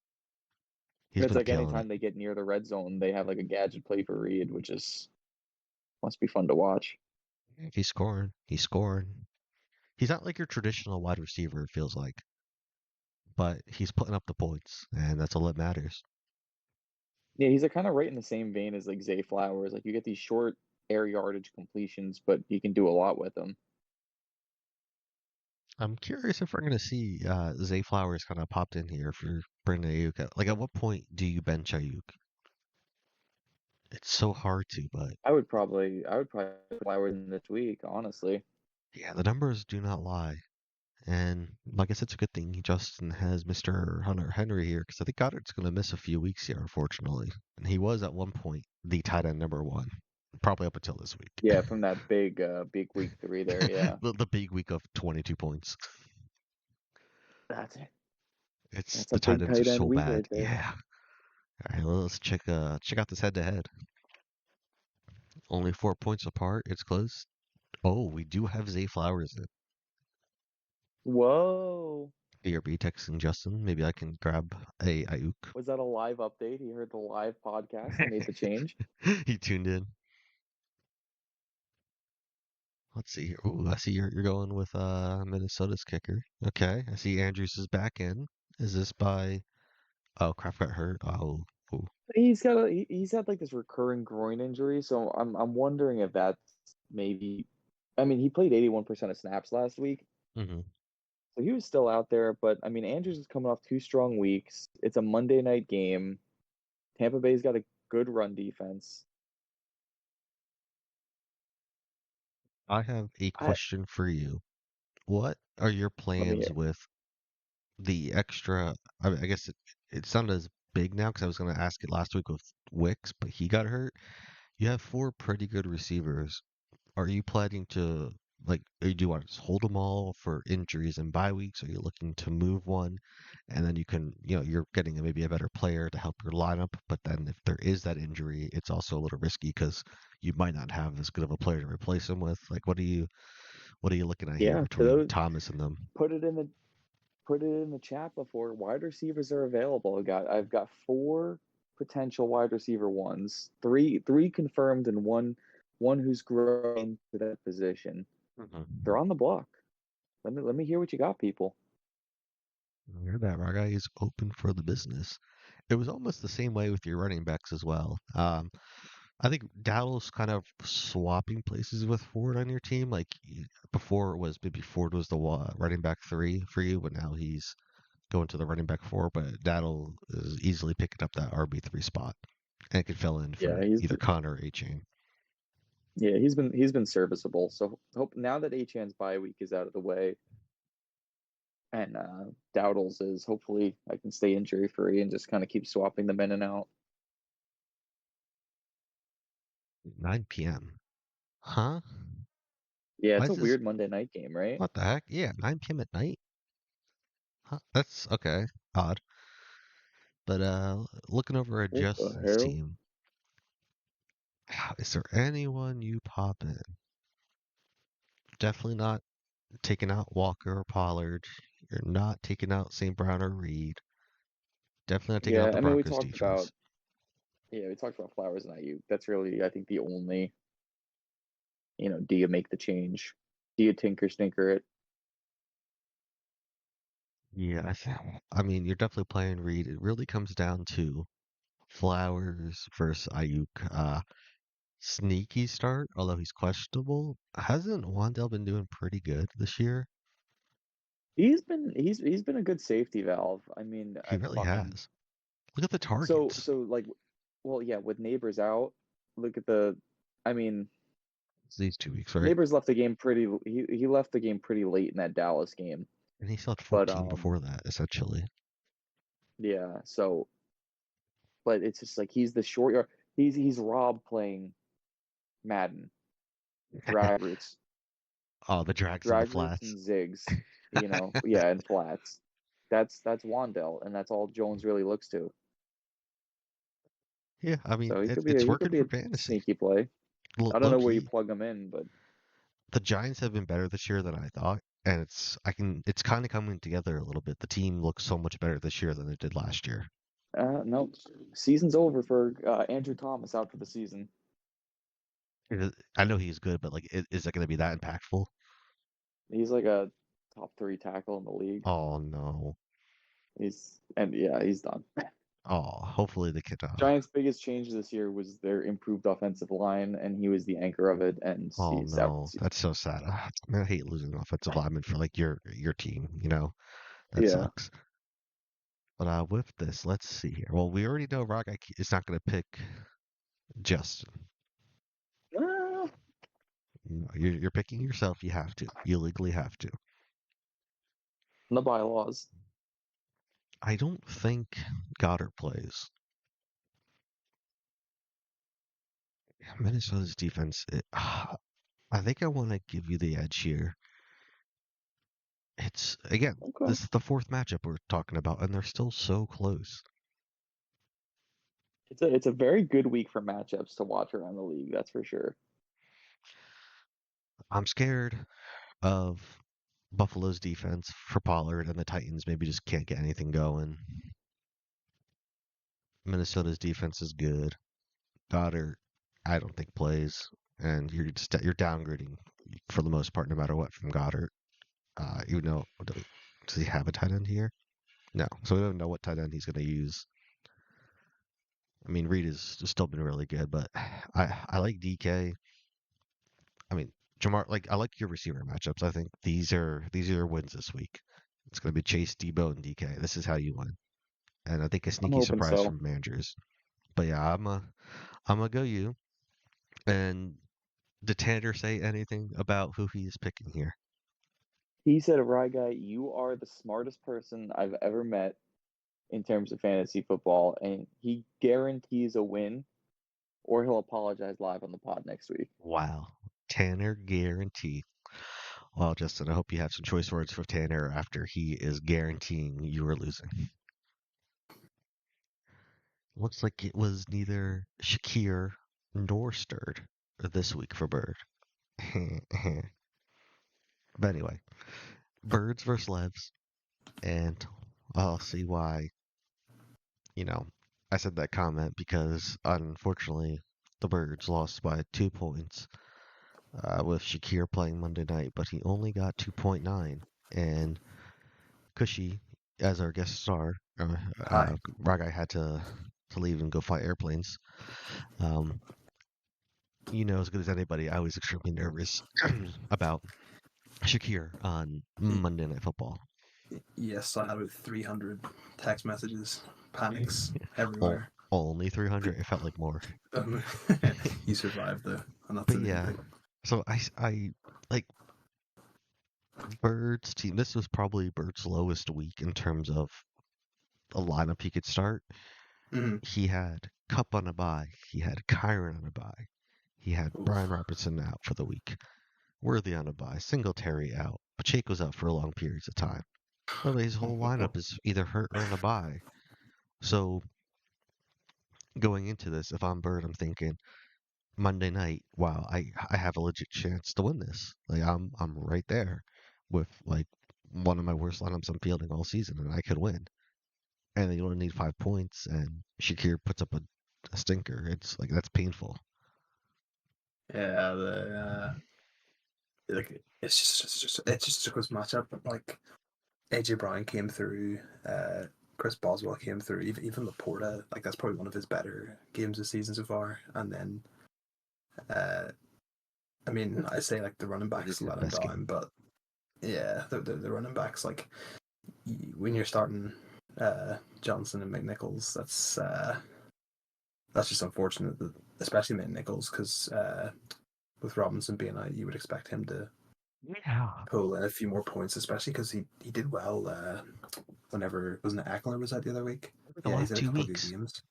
He's It's been like killing it. anytime they get near the red zone, they have like a gadget play for Reed, which is must be fun to watch. He's scoring. He's scoring. He's not like your traditional wide receiver, it feels like, but he's putting up the points, and that's all that matters. Yeah, he's like kind of right in the same vein as like Zay Flowers. Like you get these short air yardage completions, but you can do a lot with them. I'm curious if we're going to see Zay Flowers kind of popped in here for Brandon Ayuk. Like, at what point do you bench Ayuk? It's so hard to, but I would probably Flowers in this week, honestly. yeah, the numbers do not lie. And like I said, it's a good thing Justin has Mr. Hunter Henry here because I think Goddard's going to miss a few weeks here, unfortunately. And he was at one point the tight end number one, probably up until this week. Yeah, from that big week three there. Yeah, The big week of 22 points. that's it. It's That's a the tight big ends are tight end so week bad. right there. Yeah. All right, well, let's check out this head to head. Only 4 points apart. It's close. Oh, we do have Zay Flowers in. Whoa, BRB texting Justin. Maybe I can grab a Ayuk. was that a live update? He heard the live podcast and made the change. He tuned in. Let's see here. Ooh, I see you're going with Minnesota's kicker. Okay, I see Andrews is back in. Is this by? Oh, Kraft got hurt. Oh, ooh. he's had like this recurring groin injury, so I'm wondering if that's maybe. I mean, he played 81% of snaps last week, Hmm. so he was still out there. But I mean, Andrews is coming off 2 strong weeks. It's a Monday night game. Tampa Bay's got a good run defense. I have a I question for you. What are your Let me plans hear. with the extra? I guess it's not as big now because I was going to ask it last week with Wicks, but he got hurt. You have four pretty good receivers. Are you planning to do you want to just hold them all for injuries and bye weeks? Are you looking to move one, and then you can, you're getting maybe a better player to help your lineup, but then if there is that injury, it's also a little risky because you might not have as good of a player to replace him with. Like, what are you looking at here Yeah, to between those Thomas and them? put it in the put it in the chat before wide receivers are available. I've got 4 potential wide receiver ones, three confirmed, and one who's growing to that position. Mhm. They're on the block. Let me hear what you got, people. I heard that Ryguy is open for the business. It was almost the same way with your running backs as well. I think Dowdle's kind of swapping places with Ford on your team. Like before, it was maybe Ford was the running back three for you, but now he's going to the running back four. But Dowdle is easily picking up that RB3 spot and could fill in Yeah, for either Connor or A Chain. he's been serviceable. So hope now that Achan's bye week is out of the way and Dowdle's is, hopefully I can stay injury free and just kind of keep swapping them in and out. 9 p.m. Huh? Yeah, Why it's a is this? weird Monday night game, right? What the heck? Yeah, 9 p.m. at night. Huh? That's okay. Odd. But looking over at What the Justin's hell? team, is there anyone you pop in? Definitely not taking out Walker or Pollard. You're not taking out St. Brown or Reed. Definitely not taking out Yeah, the I mean Broncos defense. we talked about Flowers and IU. That's really, I think, the only, do you make the change? Do you tinker stinker it? Yeah, I mean, you're definitely playing Reed. It really comes down to Flowers versus Ayuk. Sneaky start, although he's questionable. Hasn't Wandell been doing pretty good this year? He's been a good safety valve. I mean, He really fucking has. Look at the so targets. so like, well, yeah, with Neighbors out, look at the, I mean, It's these 2 weeks, right? Neighbors left the game pretty. He left the game pretty late in that Dallas game, And he still had but 14 before that, essentially. yeah. So, but it's just like he's the short yard. He's Rob playing Madden drag routes. Oh, the drags in the Drag routes flats. and zigs, yeah, and flats. That's Wandell, and that's all Jones really looks to. Yeah, I mean, So he it's could be a, it's he could working be for a fantasy. sneaky play. I don't Low know where you key, plug him in, but the Giants have been better this year than I thought, and it's kind of coming together a little bit. The team looks so much better this year than it did last year. no, season's over for Andrew Thomas out for the season. I know he's good, but like, is it going to be that impactful? He's like a top 3 tackle in the league. Oh no. He's done. Oh, hopefully they can. Giants' biggest change this year was their improved offensive line, and he was the anchor of it, and Oh he's out for the no, season. that's so sad. Man, I hate losing an offensive lineman for like your team. That Yeah. sucks. But with this, let's see here. Well, we already know Rock is not going to pick Justin. Ah, No, you're picking yourself. You have to. You legally have to. the bylaws. I don't think Goddard plays. Minnesota's defense. I think I want to give you the edge here. It's again, Okay. this is the fourth matchup we're talking about, and they're still so close. It's a very good week for matchups to watch around the league, that's for sure. I'm scared of Buffalo's defense for Pollard, and the Titans maybe just can't get anything going. Minnesota's defense is good. Goddard, I don't think plays, and you're downgrading for the most part, no matter what, from Goddard. Even though does he have a tight end here? No, so we don't know what tight end he's going to use. I mean, Reed has still been really good, but I like DK. I mean, Jamar, like I like your receiver matchups. I think these are your wins this week. It's going to be Chase, Debo, and DK. This is how you win. And I think a I'm sneaky hoping surprise so. from managers. But yeah, I'm gonna go you. And did Tanner say anything about who he is picking here? He said, Ryguy, you are the smartest person I've ever met in terms of fantasy football, and he guarantees a win, or he'll apologize live on the pod next week. Wow, Tanner guarantee. Well, Justin, I hope you have some choice words for Tanner after he is guaranteeing you are losing. Looks like it was neither Shakir nor Stirred this week for Bird. But anyway, Birds versus Levs, and I'll see why, you know, I said that comment because unfortunately the Birds lost by 2 points with Shakir playing Monday night, but he only got 2.9. And Cushy, as our guest star, Hi. Ryguy had to leave and go fly airplanes. Um, you know as good as anybody, I was extremely nervous about Shakir on Monday Night Football. Yes, I had about 300 text messages, panics everywhere. Only 300. It felt like more. You survived though, and that's But the main yeah, thing. so I like Bird's team. This was probably Bird's lowest week in terms of a lineup he could start. hmm He had Cup on a bye. He had Kyron on a bye. He had Brian Oof. Robertson out for the week. Worthy on a bye. Singletary out. Pacheco's out for long periods of time. But his whole lineup is either hurt or on a bye. So going into this, if I'm Bird, I'm thinking Monday night, wow, I have a legit chance to win this. Like I'm right there with like one of my worst lineups I'm fielding all season, and I could win. And then you only need 5 points, and Shakir puts up a stinker. It's like that's painful. Yeah, like it's just a good matchup. Like AJ Brown came through, Chris Boswell came through, even Laporta. Like that's probably one of his better games this season so far. And then, uh, I mean, I say like the running This backs is let the him best down, game. but yeah, the running backs like when you're starting Johnson and McNichols, that's just unfortunate, that, especially McNichols, because with Robinson being out, you would expect him to Yeah. pull in a few more points, especially because he did well whenever, wasn't it Eckler was out the other week? The Yeah, he's last had a two couple of good weeks. games.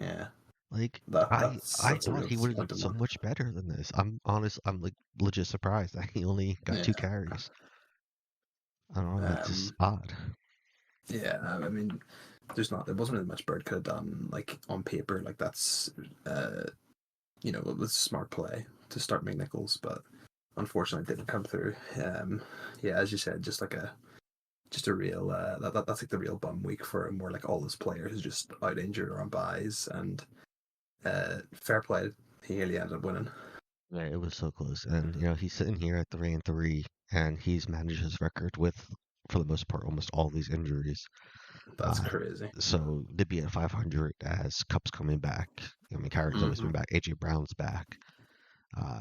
Yeah, Like that's I that's a thought real he would have done disappointing so one. much better than this. I'm honest. I'm like legit surprised that he only got Yeah, 2 carries. I don't know. That's just um, odd. yeah. I mean, there wasn't really much Bird could have done like on paper. Like that's it was a smart play to start McNichols, but unfortunately it didn't come through. Yeah, as you said, just a real that's like the real bum week for him, where like all his players just out injured or on buys, and fair play, he nearly ended up winning. Yeah, it was so close. And he's sitting here at 3-3, and he's managed his record with, for the most part, almost all these injuries. That's crazy. So to be at 500 as Cup's coming back. I mean, Kyron's always been back. AJ Brown's back. Uh,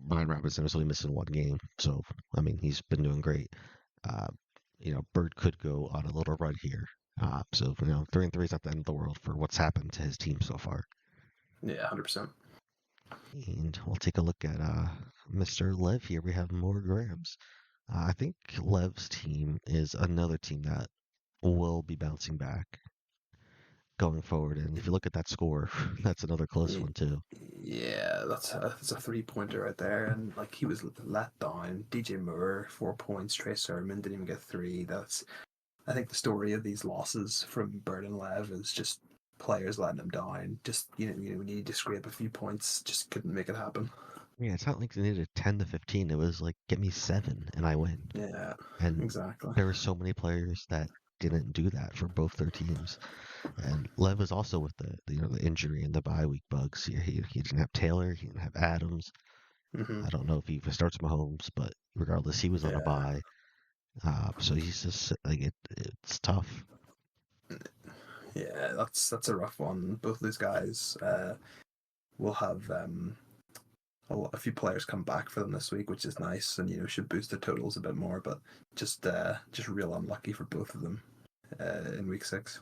Brian Robinson is only missing 1 game, so I mean he's been doing great. Uh, Bird could go on a little run here. So 3-3 is not the end of the world for what's happened to his team so far. Yeah, 100%. And we'll take a look at Mr. Lev here. We have more grams. I think Lev's team is another team that will be bouncing back going forward. And if you look at that score, that's another close one too. Yeah, that's a 3-pointer right there, and like he was let down. DJ Moore 4 points. Trey Sermon didn't even get 3. I think the story of these losses from Bird and Lev is just players letting them down. Just we need to scrape a few points, just couldn't make it happen. Yeah, it's not like they needed 10 to 15. It was like, get me 7 and I win. Yeah, And exactly. there were so many players that didn't do that for both their teams. And Lev was also with the injury and the bye week bugs. He didn't have Taylor. He didn't have Adams. Mm-hmm. I don't know if he even starts Mahomes, but regardless, he was on a Yeah. bye. So he's just like it's tough. Yeah, that's a rough one. Both of these guys will have a few players come back for them this week, which is nice, and should boost their totals a bit more. But just real unlucky for both of them in week 6.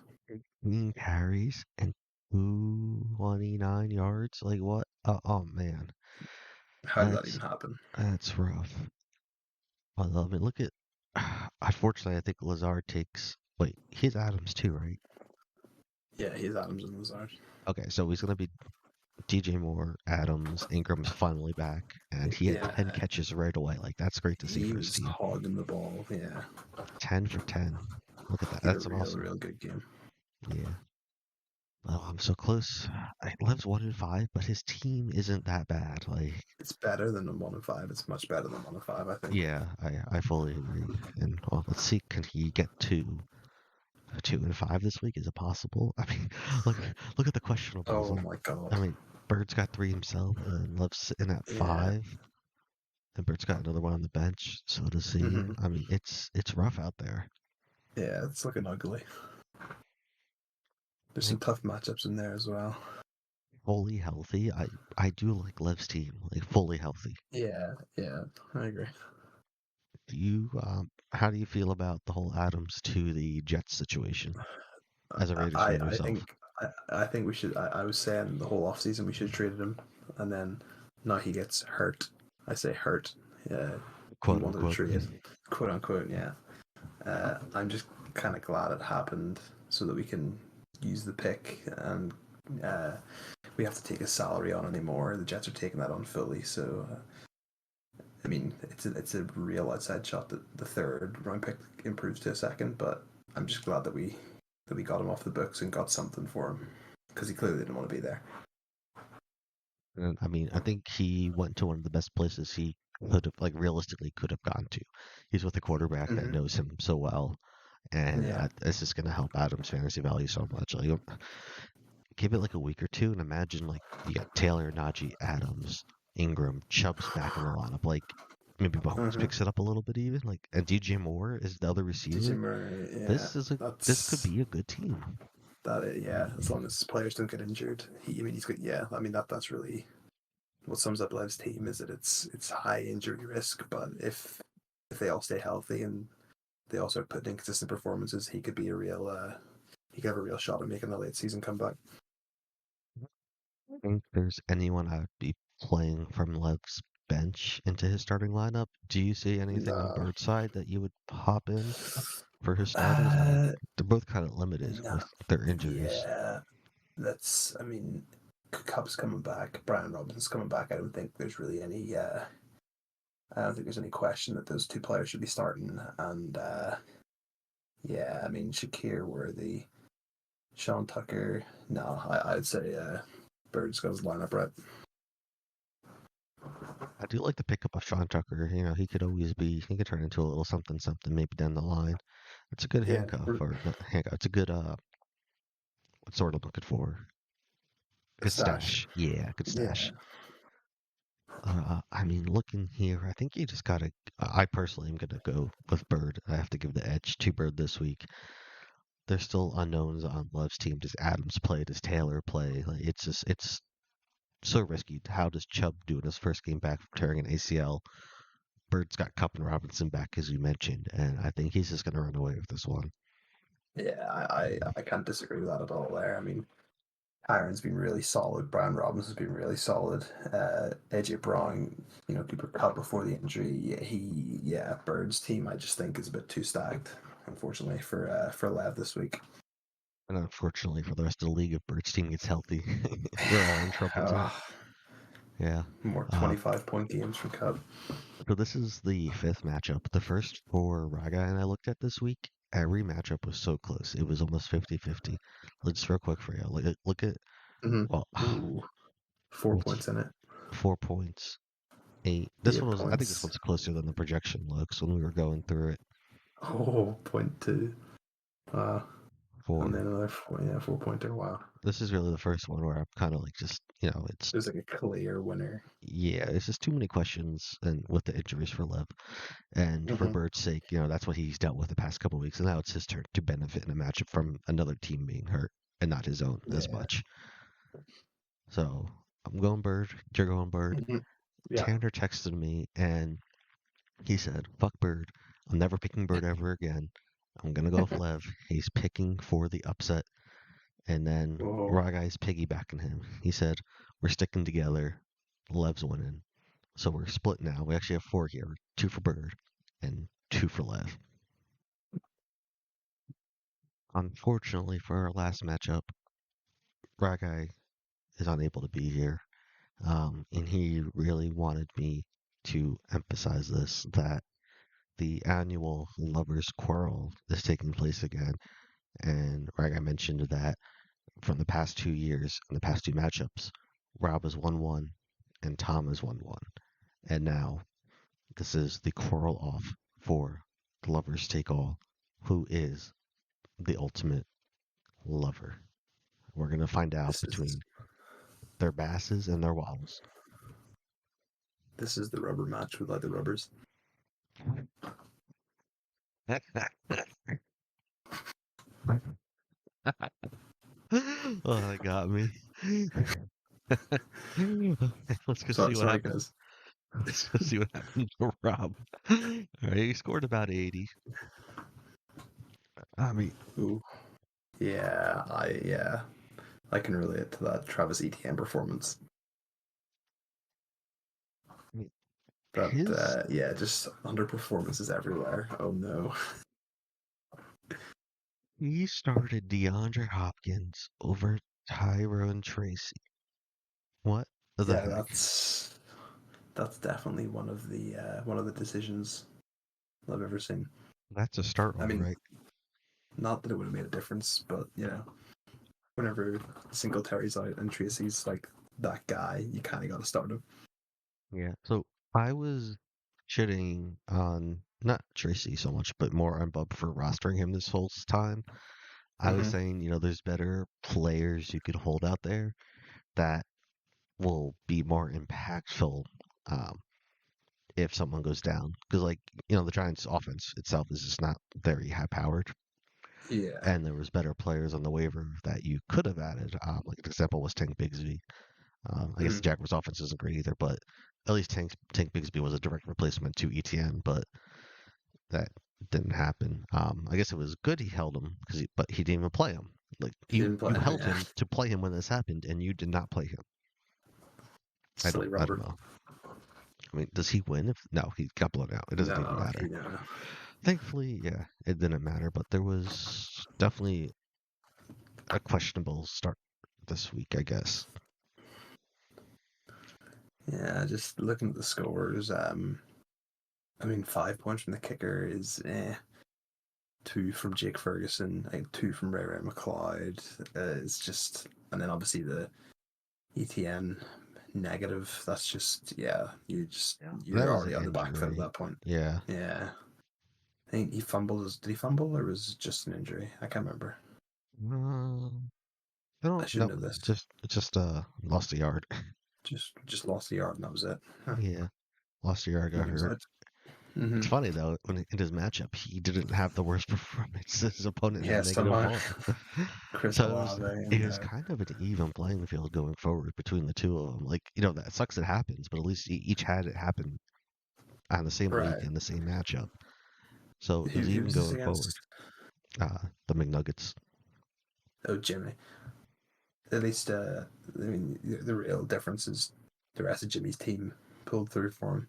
15 carries and 229 yards. Like what? Oh man, How did that even that's happen? that's rough. I love it. Look at. Unfortunately, I think Lazard takes. Wait, he's Adams too, right? Yeah, he's Adams and Lazard. Okay, so he's gonna be DJ Moore, Adams, Ingram's finally back, and he had 10 Yeah, catches right away. Like that's great to see he for his was team. hogging the ball. Yeah, 10 for 10. Look at that. he had a That's an real, awesome. real good game. Yeah. Oh, I'm so close. Lev's 1-5, but his team isn't that bad. Like, It's better than the 1-5. It's much better than 1-5, I think. yeah, I fully agree. And well, let's see, can he get to 2-5 this week? Is it possible? I mean, look look at the questionables. Oh my I god. mean, Bird's got 3 himself, and Lev's sitting at Yeah. 5. And Bird's got another one on the bench. So does he. hmm I mean, it's rough out there. Yeah, it's looking ugly. There's Like some tough matchups in there as well. fully healthy. I do like Lev's team, like fully healthy. Yeah, I agree. Do you how do you feel about the whole Adams to the Jets situation as a Raiders fan I yourself? think I think we should. I was saying the whole offseason we should have traded him, and then now he gets hurt. I say hurt. Yeah, he Quote wanted to unquote. trade, quote unquote. Yeah. I'm just kind of glad it happened so that we can use the pick, and we have to take his salary on anymore. The Jets are taking that on fully, so I mean it's a real outside shot that the third round pick improves to a second, but I'm just glad that we got him off the books and got something for him because he clearly didn't want to be there. And I mean, I think he went to one of the best places he could have, like realistically could have gone to. He's with a quarterback that Mm-hmm. knows him so well, and Yeah. this is going to help Adams' fantasy value so much. Like, give it like a week or two, and imagine like you got Taylor, Najee, Adams, Ingram, Chubb's back in the lineup. Like maybe Mahomes Mm-hmm. picks it up a little bit even. Like and DJ Moore is the other DJ receiver. Murray, yeah, This could be a good team. yeah. As long as players don't get injured, he's good. Yeah, I mean that's really what sums up Lev's team is that it's high injury risk, but if they all stay healthy and they all start putting in consistent performances, he could be he could have a real shot at making the late season comeback. I think there's anyone I would be playing from Lev's bench into his starting lineup. Do you see anything on No, Bird's side that you would pop in for his starters? I mean, uh, they're both kind of limited no, with their injuries. yeah, I mean, Cup's coming back, Brian Robinson's coming back. I don't think there's really any. I don't think there's any question that those two players should be starting. And yeah, I mean, Shakir Worthy, Sean Tucker. No, I'd say Bird's got his lineup right. I do like the pickup of Sean Tucker. You know, he could turn into a little something something maybe down the line. It's a good Yeah, handcuff or not handcuff. It's a good what sort I'm looking for? Good stash. stash. Yeah, good Yeah. stash. I mean, looking here, I think you just gotta. I personally am gonna go with Bird. I have to give the edge to Bird this week. There's still unknowns on Love's team. Does Adams play? Does Taylor play? Like, it's so risky. How does Chubb do in his first game back from tearing an ACL? Bird's got Cup and Robinson back, as you mentioned, and I think he's just gonna run away with this one. Yeah, I can't disagree with that at all there. I mean, Aaron's been really solid. Brian Robinson's been really solid. AJ Brown, Cooper Cup before the injury. Bird's team I just think is a bit too stacked, unfortunately, for Lev this week. And unfortunately for the rest of the league, if Bird's team gets healthy, we're all in trouble too. Yeah. More 25-point games from Cup. So this is the fifth matchup. The first four Ryguy and I looked at this week, every matchup was so close. It was almost 50-50. Let's real quick for you. Look at well, Ooh, 4 points in it. 4 points, 8. This 8 one was. I think this points. one's closer than the projection looks when we were going through it. Oh, 0.2. 4. And then another 4-pointer. Wow. This is really the first one where I'm kind of like just, it's There's like a clear winner. yeah, it's just too many questions and with the injuries for Lev. And for Mhm. Bird's sake, that's what he's dealt with the past couple of weeks. And now it's his turn to benefit in a matchup from another team being hurt and not his own as Yeah. much. So I'm going Bird. You're going Bird. Mhm. Yeah. Tanner texted me and he said, "Fuck Bird. I'm never picking Bird ever again. I'm gonna go with Lev. He's picking for the upset." And then Whoa. Ryguy's piggybacking him. He said, "We're sticking together. Lev's winning." So we're split now. We actually have 4 here. 2 for Bird and 2 for Lev. Unfortunately for our last matchup, Ryguy is unable to be here. And he really wanted me to emphasize this, that the annual lovers quarrel is taking place again. And Ryguy mentioned that from the past 2 years, in the past 2 matchups, Rob has 1-1 and Tom has 1-1. And now this is the quarrel off for the lovers take all. Who is the ultimate lover? We're going to find out This is between their basses and their waddles. this is the rubber match with the rubbers. Oh, that got me. Let's go see what Sorry, happens. guys. Let's go see what happened to Rob. All right, he scored about 80. I mean, Ooh. Yeah, I can relate to that Travis Etienne performance. But his just underperformances everywhere. Oh no. he started DeAndre Hopkins over Tyrone Tracy. What the Yeah, heck? that's definitely one of the decisions I've ever seen. That's a start, I all mean, right. not that it would have made a difference, but whenever Singletary's out and Tracy's like that guy, you kind of got to start him. Yeah. So I was shitting on not Tracy so much, but more on Bub for rostering him this whole time. I was Mhm. saying, there's better players you could hold out there that will be more impactful um, if someone goes down. Because, the Giants' offense itself is just not very high powered. Yeah. And there was better players on the waiver that you could have added. Like an example was Tank Bigsby. I guess the Jaguars' offense isn't great either, but at least Tank Bigsby was a direct replacement to ETN, but that didn't happen. I guess it was good he held him but he didn't even play him. Like He you didn't play him, held yeah. him to play him when this happened, and you did not play him. I Silly don't rubber. know. I mean, does he win? No, he got blown out. It doesn't even No, matter. no. Thankfully, yeah, it didn't matter. But there was definitely a questionable start this week, I guess. Yeah, just looking at the scores, 5 points from the kicker is 2 from Jake Ferguson, 2 from Ray McLeod. It's just, and then obviously the ETN negative. That's just you're That was already an on the back foot at injury. that point. Yeah. Yeah, I think he fumbled. Did he fumble or was it just an injury? I can't remember. I don't I should know. know this. Just lost a yard. Just lost the yard and that was it. Huh. Yeah, lost a yard, got He was hurt. out. Mhm. It's funny though, when in his matchup, he didn't have the worst performance. His opponent had Yeah, -1. Chris So Olave it and was kind of an even playing field going forward between the two of them. That sucks it happens, but at least each had it happen on the same week right. in the same matchup. So it was Who even was this going forward. against? The McNuggets. Oh, Jimmy. At least, the real difference is the rest of Jimmy's team pulled through for him.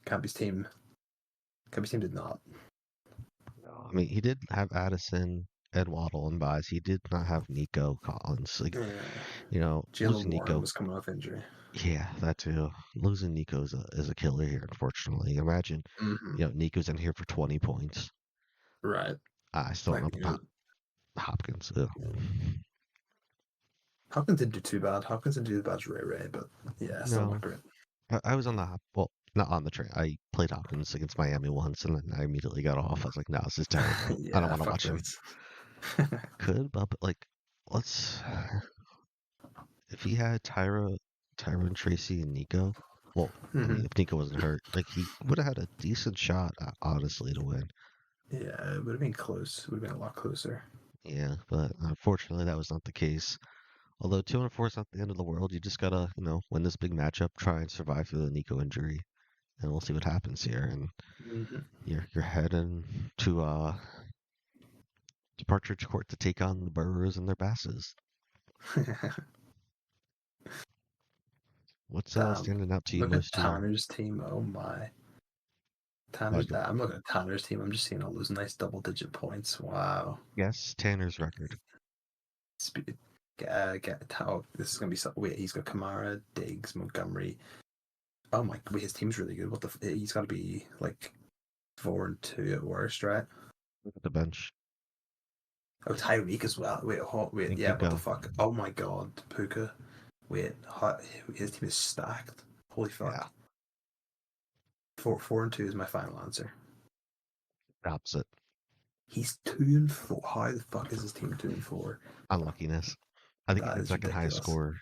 Campy's team did not. I mean, he did have Addison, Ed Waddle, and buys. He did not have Nico Collins. Jalen Losing Warren Nico. was coming off injury. Yeah, that too. Losing Nico is a killer here, unfortunately. Imagine, Mm-hmm. Nico's in here for 20 points. Right. I still don't know about Hopkins. Ew. Hopkins didn't do too bad. Hopkins didn't do as bad as Ray, but yeah, still No, not great. I was on not on the train. I played Hopkins against Miami once, and then I immediately got off. I was like, no, this is terrible. I don't Yeah, want to fuck watch him. this. Could, but like, let's. If he had Tyron, Tracy, and Nico, well, I mean, Mhm. if Nico wasn't hurt, like he would have had a decent shot, honestly, to win. Yeah, it would have been close. It would have been a lot closer. Yeah, but unfortunately, that was not the case. Although 2-4 is not the end of the world, you just gotta, win this big matchup, try and survive through the Nico injury, and we'll see what happens here. And Mhm. you're heading to Partridge Court to take on the Burrs and their Basses. What's Damn. standing out to you Look at most here? Tanner's team. Oh my. Like, I'm looking at Tanner's team. I'm just seeing all those nice double-digit points. Wow. guess Tanner's record. Speed. This is gonna be so. Wait, he's got Kamara, Diggs, Montgomery. Oh my! Wait, his team's really good. He's got to be like 4-2 at worst, right? Look at the bench. Oh, Tyreek as well. Wait, Think yeah. you What the go. fuck? Oh my god, Puka. Wait, his team is stacked. Holy Yeah, fuck. 4-2 is my final answer. opposite. He's 2-4. How the fuck is his team 2-4? Unluckiness. I think he's That the is second highest ridiculous. score.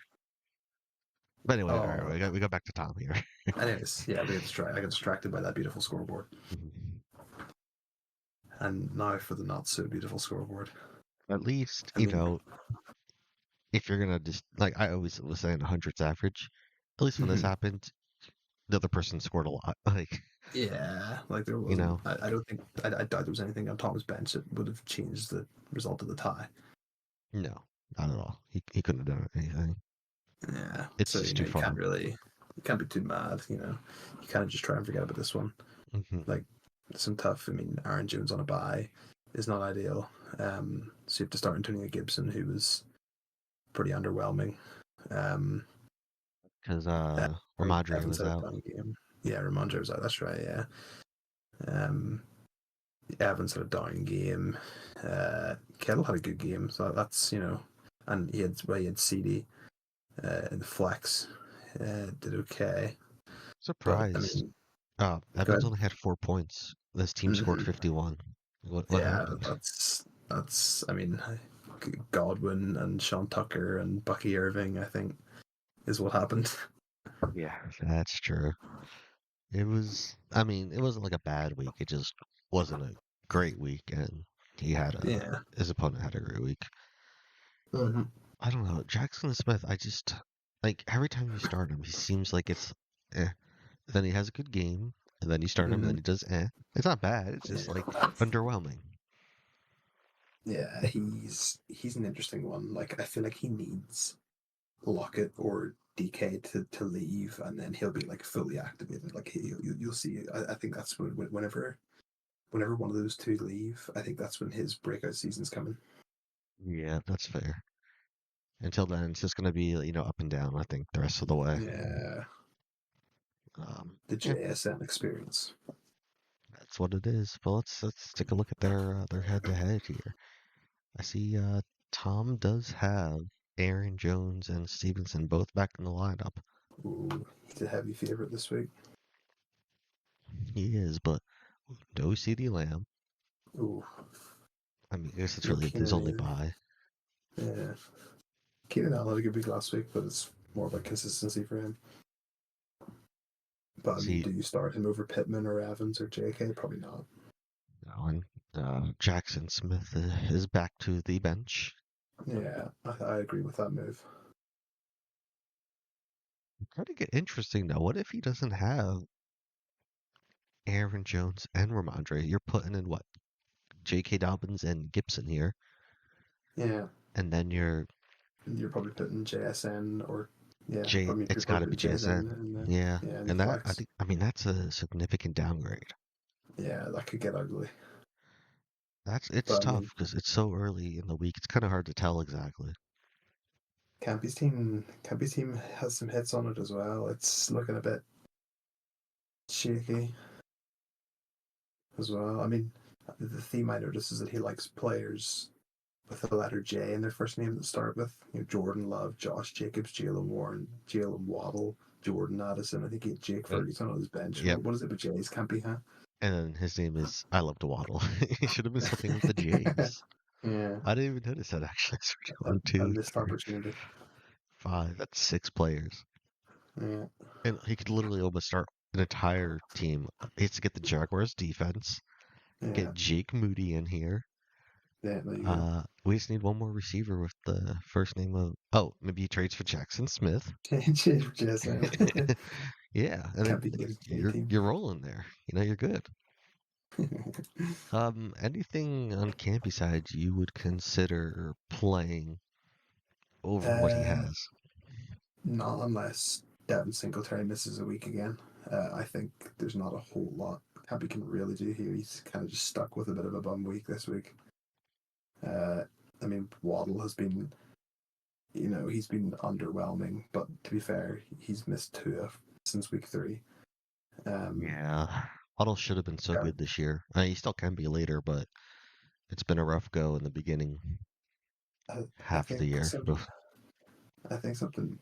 But anyway, all right, Oh, we go back to Tom here. anyways, yeah, I got distracted by that beautiful scoreboard. And now for the not so beautiful scoreboard. At least, I mean, if you're gonna just like I always was saying, hundreds average. At least when this mhm. happened, the other person scored a lot. Like, Yeah, like there you wasn't. know, I don't think. I doubt there was anything on Tom's bench that would have changed the result of the tie. no, not at all. He couldn't have done anything. Yeah, It's so just too far. you can't be too mad. You kind of just try and forget about this one. Hmm. Like some tough. I mean, Aaron Jones on a bye is not ideal. So you have to start Antonio Gibson, who was pretty underwhelming. Um, Because Or Ramadre Evans was had a out. down game. Yeah, Ramondre was out. That's right. Yeah. Um, Evans had a down game. Kettle had a good game, so that's and he had CD in the flex. Did okay, but I Surprised. mean, go Evans ahead. only had 4 points. This team scored Mhm. 51. What Yeah, happened? that's. I mean, Godwin and Sean Tucker and Bucky Irving, I think, is what happened. Yeah, that's true. It was. I mean, it wasn't like a bad week. It just wasn't a great week, and Yeah. his opponent had a great week. Mm-hmm. I don't know. Jackson Smith, I just like every time you start him, he seems like it's eh. Then he has a good game, and then you start him, and Mm-hmm. then he does eh. It's not bad. It's just like Yeah. underwhelming. Yeah, he's an interesting one. Like I feel like he needs Lockett or DK to leave, and then he'll be like fully activated. Like you'll see. I think that's whenever one of those two leave, I think that's when his breakout season's coming. Yeah, that's fair. Until then, it's just gonna be up and down. I think the rest of the way. Yeah, the Yeah, JSN experience. that's what it is. But let's take a look at their head to head here. I see Tom does have Aaron Jones and Stevenson both back in the lineup. Ooh, he's a heavy favorite this week. He is, but no CD Lamb. Ooh, I mean, I guess it's no really his only Keenan. buy. Yeah, Keenan Allen had a good week last week, but it's more about consistency for him. But I mean, See, do you start him over Pittman or Evans or JK? Probably not. and Jackson Smith is back to the bench. Yeah, I agree with that move. Trying to get interesting though. What if he doesn't have Aaron Jones and Ramondre? You're putting in what? J.K. Dobbins and Gibson here, Yeah, and then you're you're probably putting JSN or yeah, I mean It's you're got probably to be putting JSN. JSN in the Yeah, in the and that flex. I mean that's a significant downgrade. Yeah, that could get ugly. It's But I tough mean, because it's so early in the week. It's kind of hard to tell exactly. Campy's team has some hits on it as well. It's looking a bit shaky as well. I mean, the theme I notice is that he likes players with the letter J in their first name to start with. Jordan Love, Josh Jacobs, Jalen Warren, Jalen Waddle, Jordan Addison. I think he had Jake Ferguson on his bench. Yep. What is it with J's? Campy, huh? And then his name is I love to waddle. He should have been something with the J's. Yeah, I didn't even notice that actually. It's one, a two, missed three, opportunity. 5. That's 6 players. Yeah, And he could literally almost start an entire team. He has to get the Jaguars defense, yeah, get Jake Moody in here. yeah. There you go. We just need one more receiver with the first name of. Oh, maybe he trades for Jackson Smith. Jesse. Yeah, and Can't then be good you're team. you're rolling there. You're good. Anything on Campy side you would consider playing over what he uh, has? Not unless Devin Singletary misses a week again. I think there's not a whole lot Cappy can really do here. He's kind of just stuck with a bit of a bum week this week. Uh, I mean, Waddle has been, he's been underwhelming, but to be fair, he's missed two since week 3. Yeah, Waddle should have been so Gar- good this year. I mean, he still can be later, but it's been a rough go in the beginning I, I half of the think year. something. I think something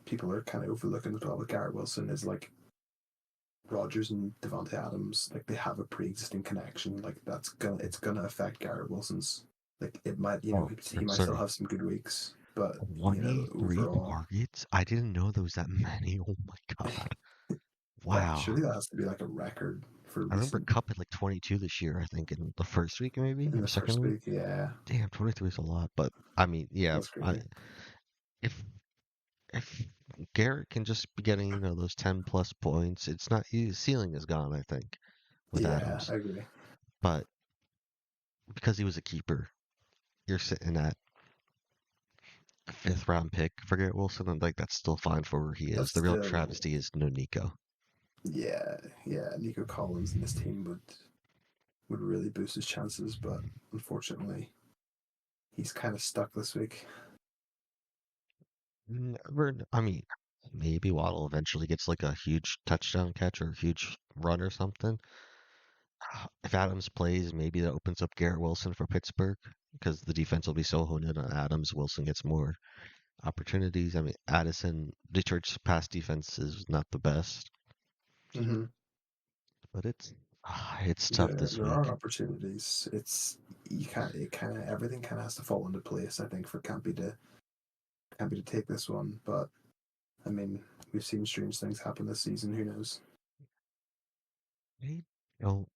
people are kind of overlooking as well with Garrett Wilson is like Rodgers and Devontae Adams, like they have a pre-existing connection. Like it's gonna affect Garrett Wilson's. Like it might, Oh, he I'm might still sorry. have some good weeks, but 23 overall, targets? I didn't know there was that many. Oh my God. surely Wow. that has to be like a record for I remember recent Cup had like 22 this year, I think, in the first week maybe, in or the second first week. week. Yeah, Damn, 23 is a lot. But I mean, yeah, that's crazy. if if Garrett can just be getting, those 10 plus points, it's not his ceiling is gone, I think, with Yeah, Adams. I agree. But because he was a keeper, you're sitting at a 5th round pick for Garrett Wilson, and like that's still fine for where he is. That's The real still, travesty is no Nico. yeah. Nico Collins and this team would really boost his chances, but unfortunately, he's kind of stuck this week. I mean, maybe Waddle eventually gets like a huge touchdown catch or a huge run or something. If Adams plays, maybe that opens up Garrett Wilson for Pittsburgh because the defense will be so honed in on Adams. Wilson gets more opportunities. I mean, Addison, Detroit's pass defense is not the best, Mm-hmm. but it's tough There, this there are week. opportunities. Everything kind of has to fall into place. I think for Campy to take this one, but I mean, we've seen strange things happen this season. Who knows? I don't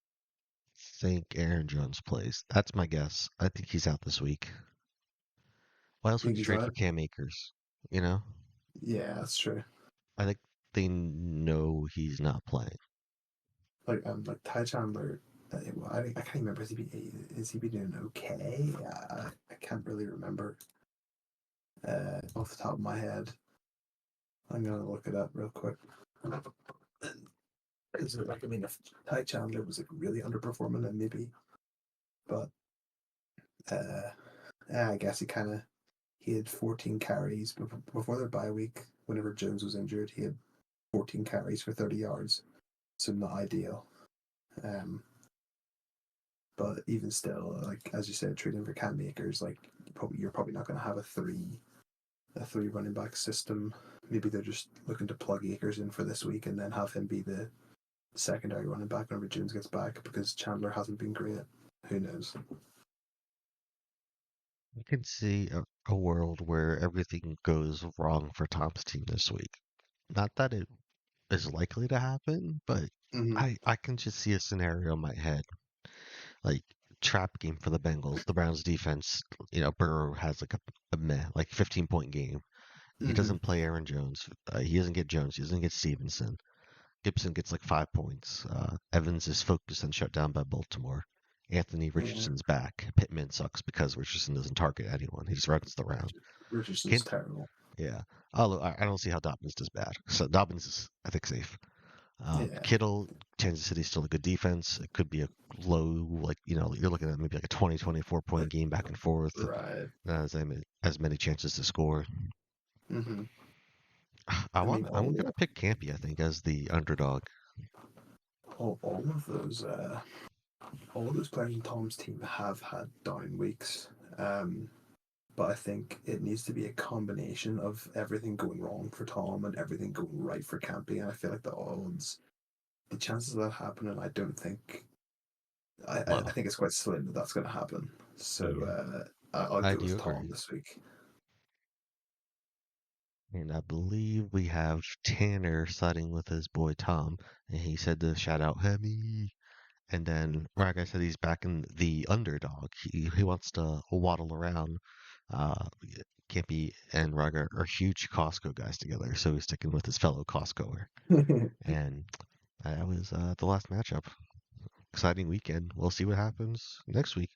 think Aaron Jones plays. That's my guess. I think he's out this week. Why else would Think you he's trade for out? Cam Akers? You know, Yeah, that's true. I think they know he's not playing. Like Ty Chandler. I can't remember. Is he doing okay? I can't really remember off the top of my head. I'm gonna look it up real quick. Is it like, I mean, if Ty Chandler was like really underperforming, then maybe, but uh, yeah, I guess he had 14 carries before their bye week. Whenever Jones was injured, he had 14 carries for 30 yards, so not ideal. Um, but even still, like as you said, trading for Cam Akers, like you're probably not going to have a three running back system. Maybe they're just looking to plug Akers in for this week and then have him be the secondary running back whenever Jones gets back because Chandler hasn't been great. Who knows? I can see a world where everything goes wrong for Tom's team this week. Not that it is likely to happen, but Mm-hmm. I can just see a scenario in my head. Like trap game for the Bengals. The Browns defense, Burrow has like a meh, like 15-point game. He Mm-hmm. doesn't play Aaron Jones. He doesn't get Jones. He doesn't get Stevenson. Gibson gets like 5 points. Evans is focused and shut down by Baltimore. Anthony Yeah, Richardson's back. Pittman sucks because Richardson doesn't target anyone. He just runs the round. Richardson's Can terrible. Yeah. Although I don't see how Dobbins does bad. So Dobbins is, I think, safe. Yeah, Kittle, Kansas City's still a good defense. It could be a low, like, you're looking at maybe like a 20, 24-point game back and forth. right. As many chances to score. Mm-hmm. I mean, I'm gonna pick Campy, I think, as the underdog. all of those players in Tom's team have had down weeks. Um, but I think it needs to be a combination of everything going wrong for Tom and everything going right for Campy. And I feel like the chances of that happening, I don't think I think it's quite slim that that's going to happen. So I'll I go do with Tom agree. this week. And I believe we have Tanner siding with his boy Tom, and he said to shout out Hemi. And then Ryguy said he's back in the underdog. He wants to waddle around. Campy and Ryguy are huge Costco guys together, so he's sticking with his fellow Costcoer. And that was the last matchup. Exciting weekend. We'll see what happens next week.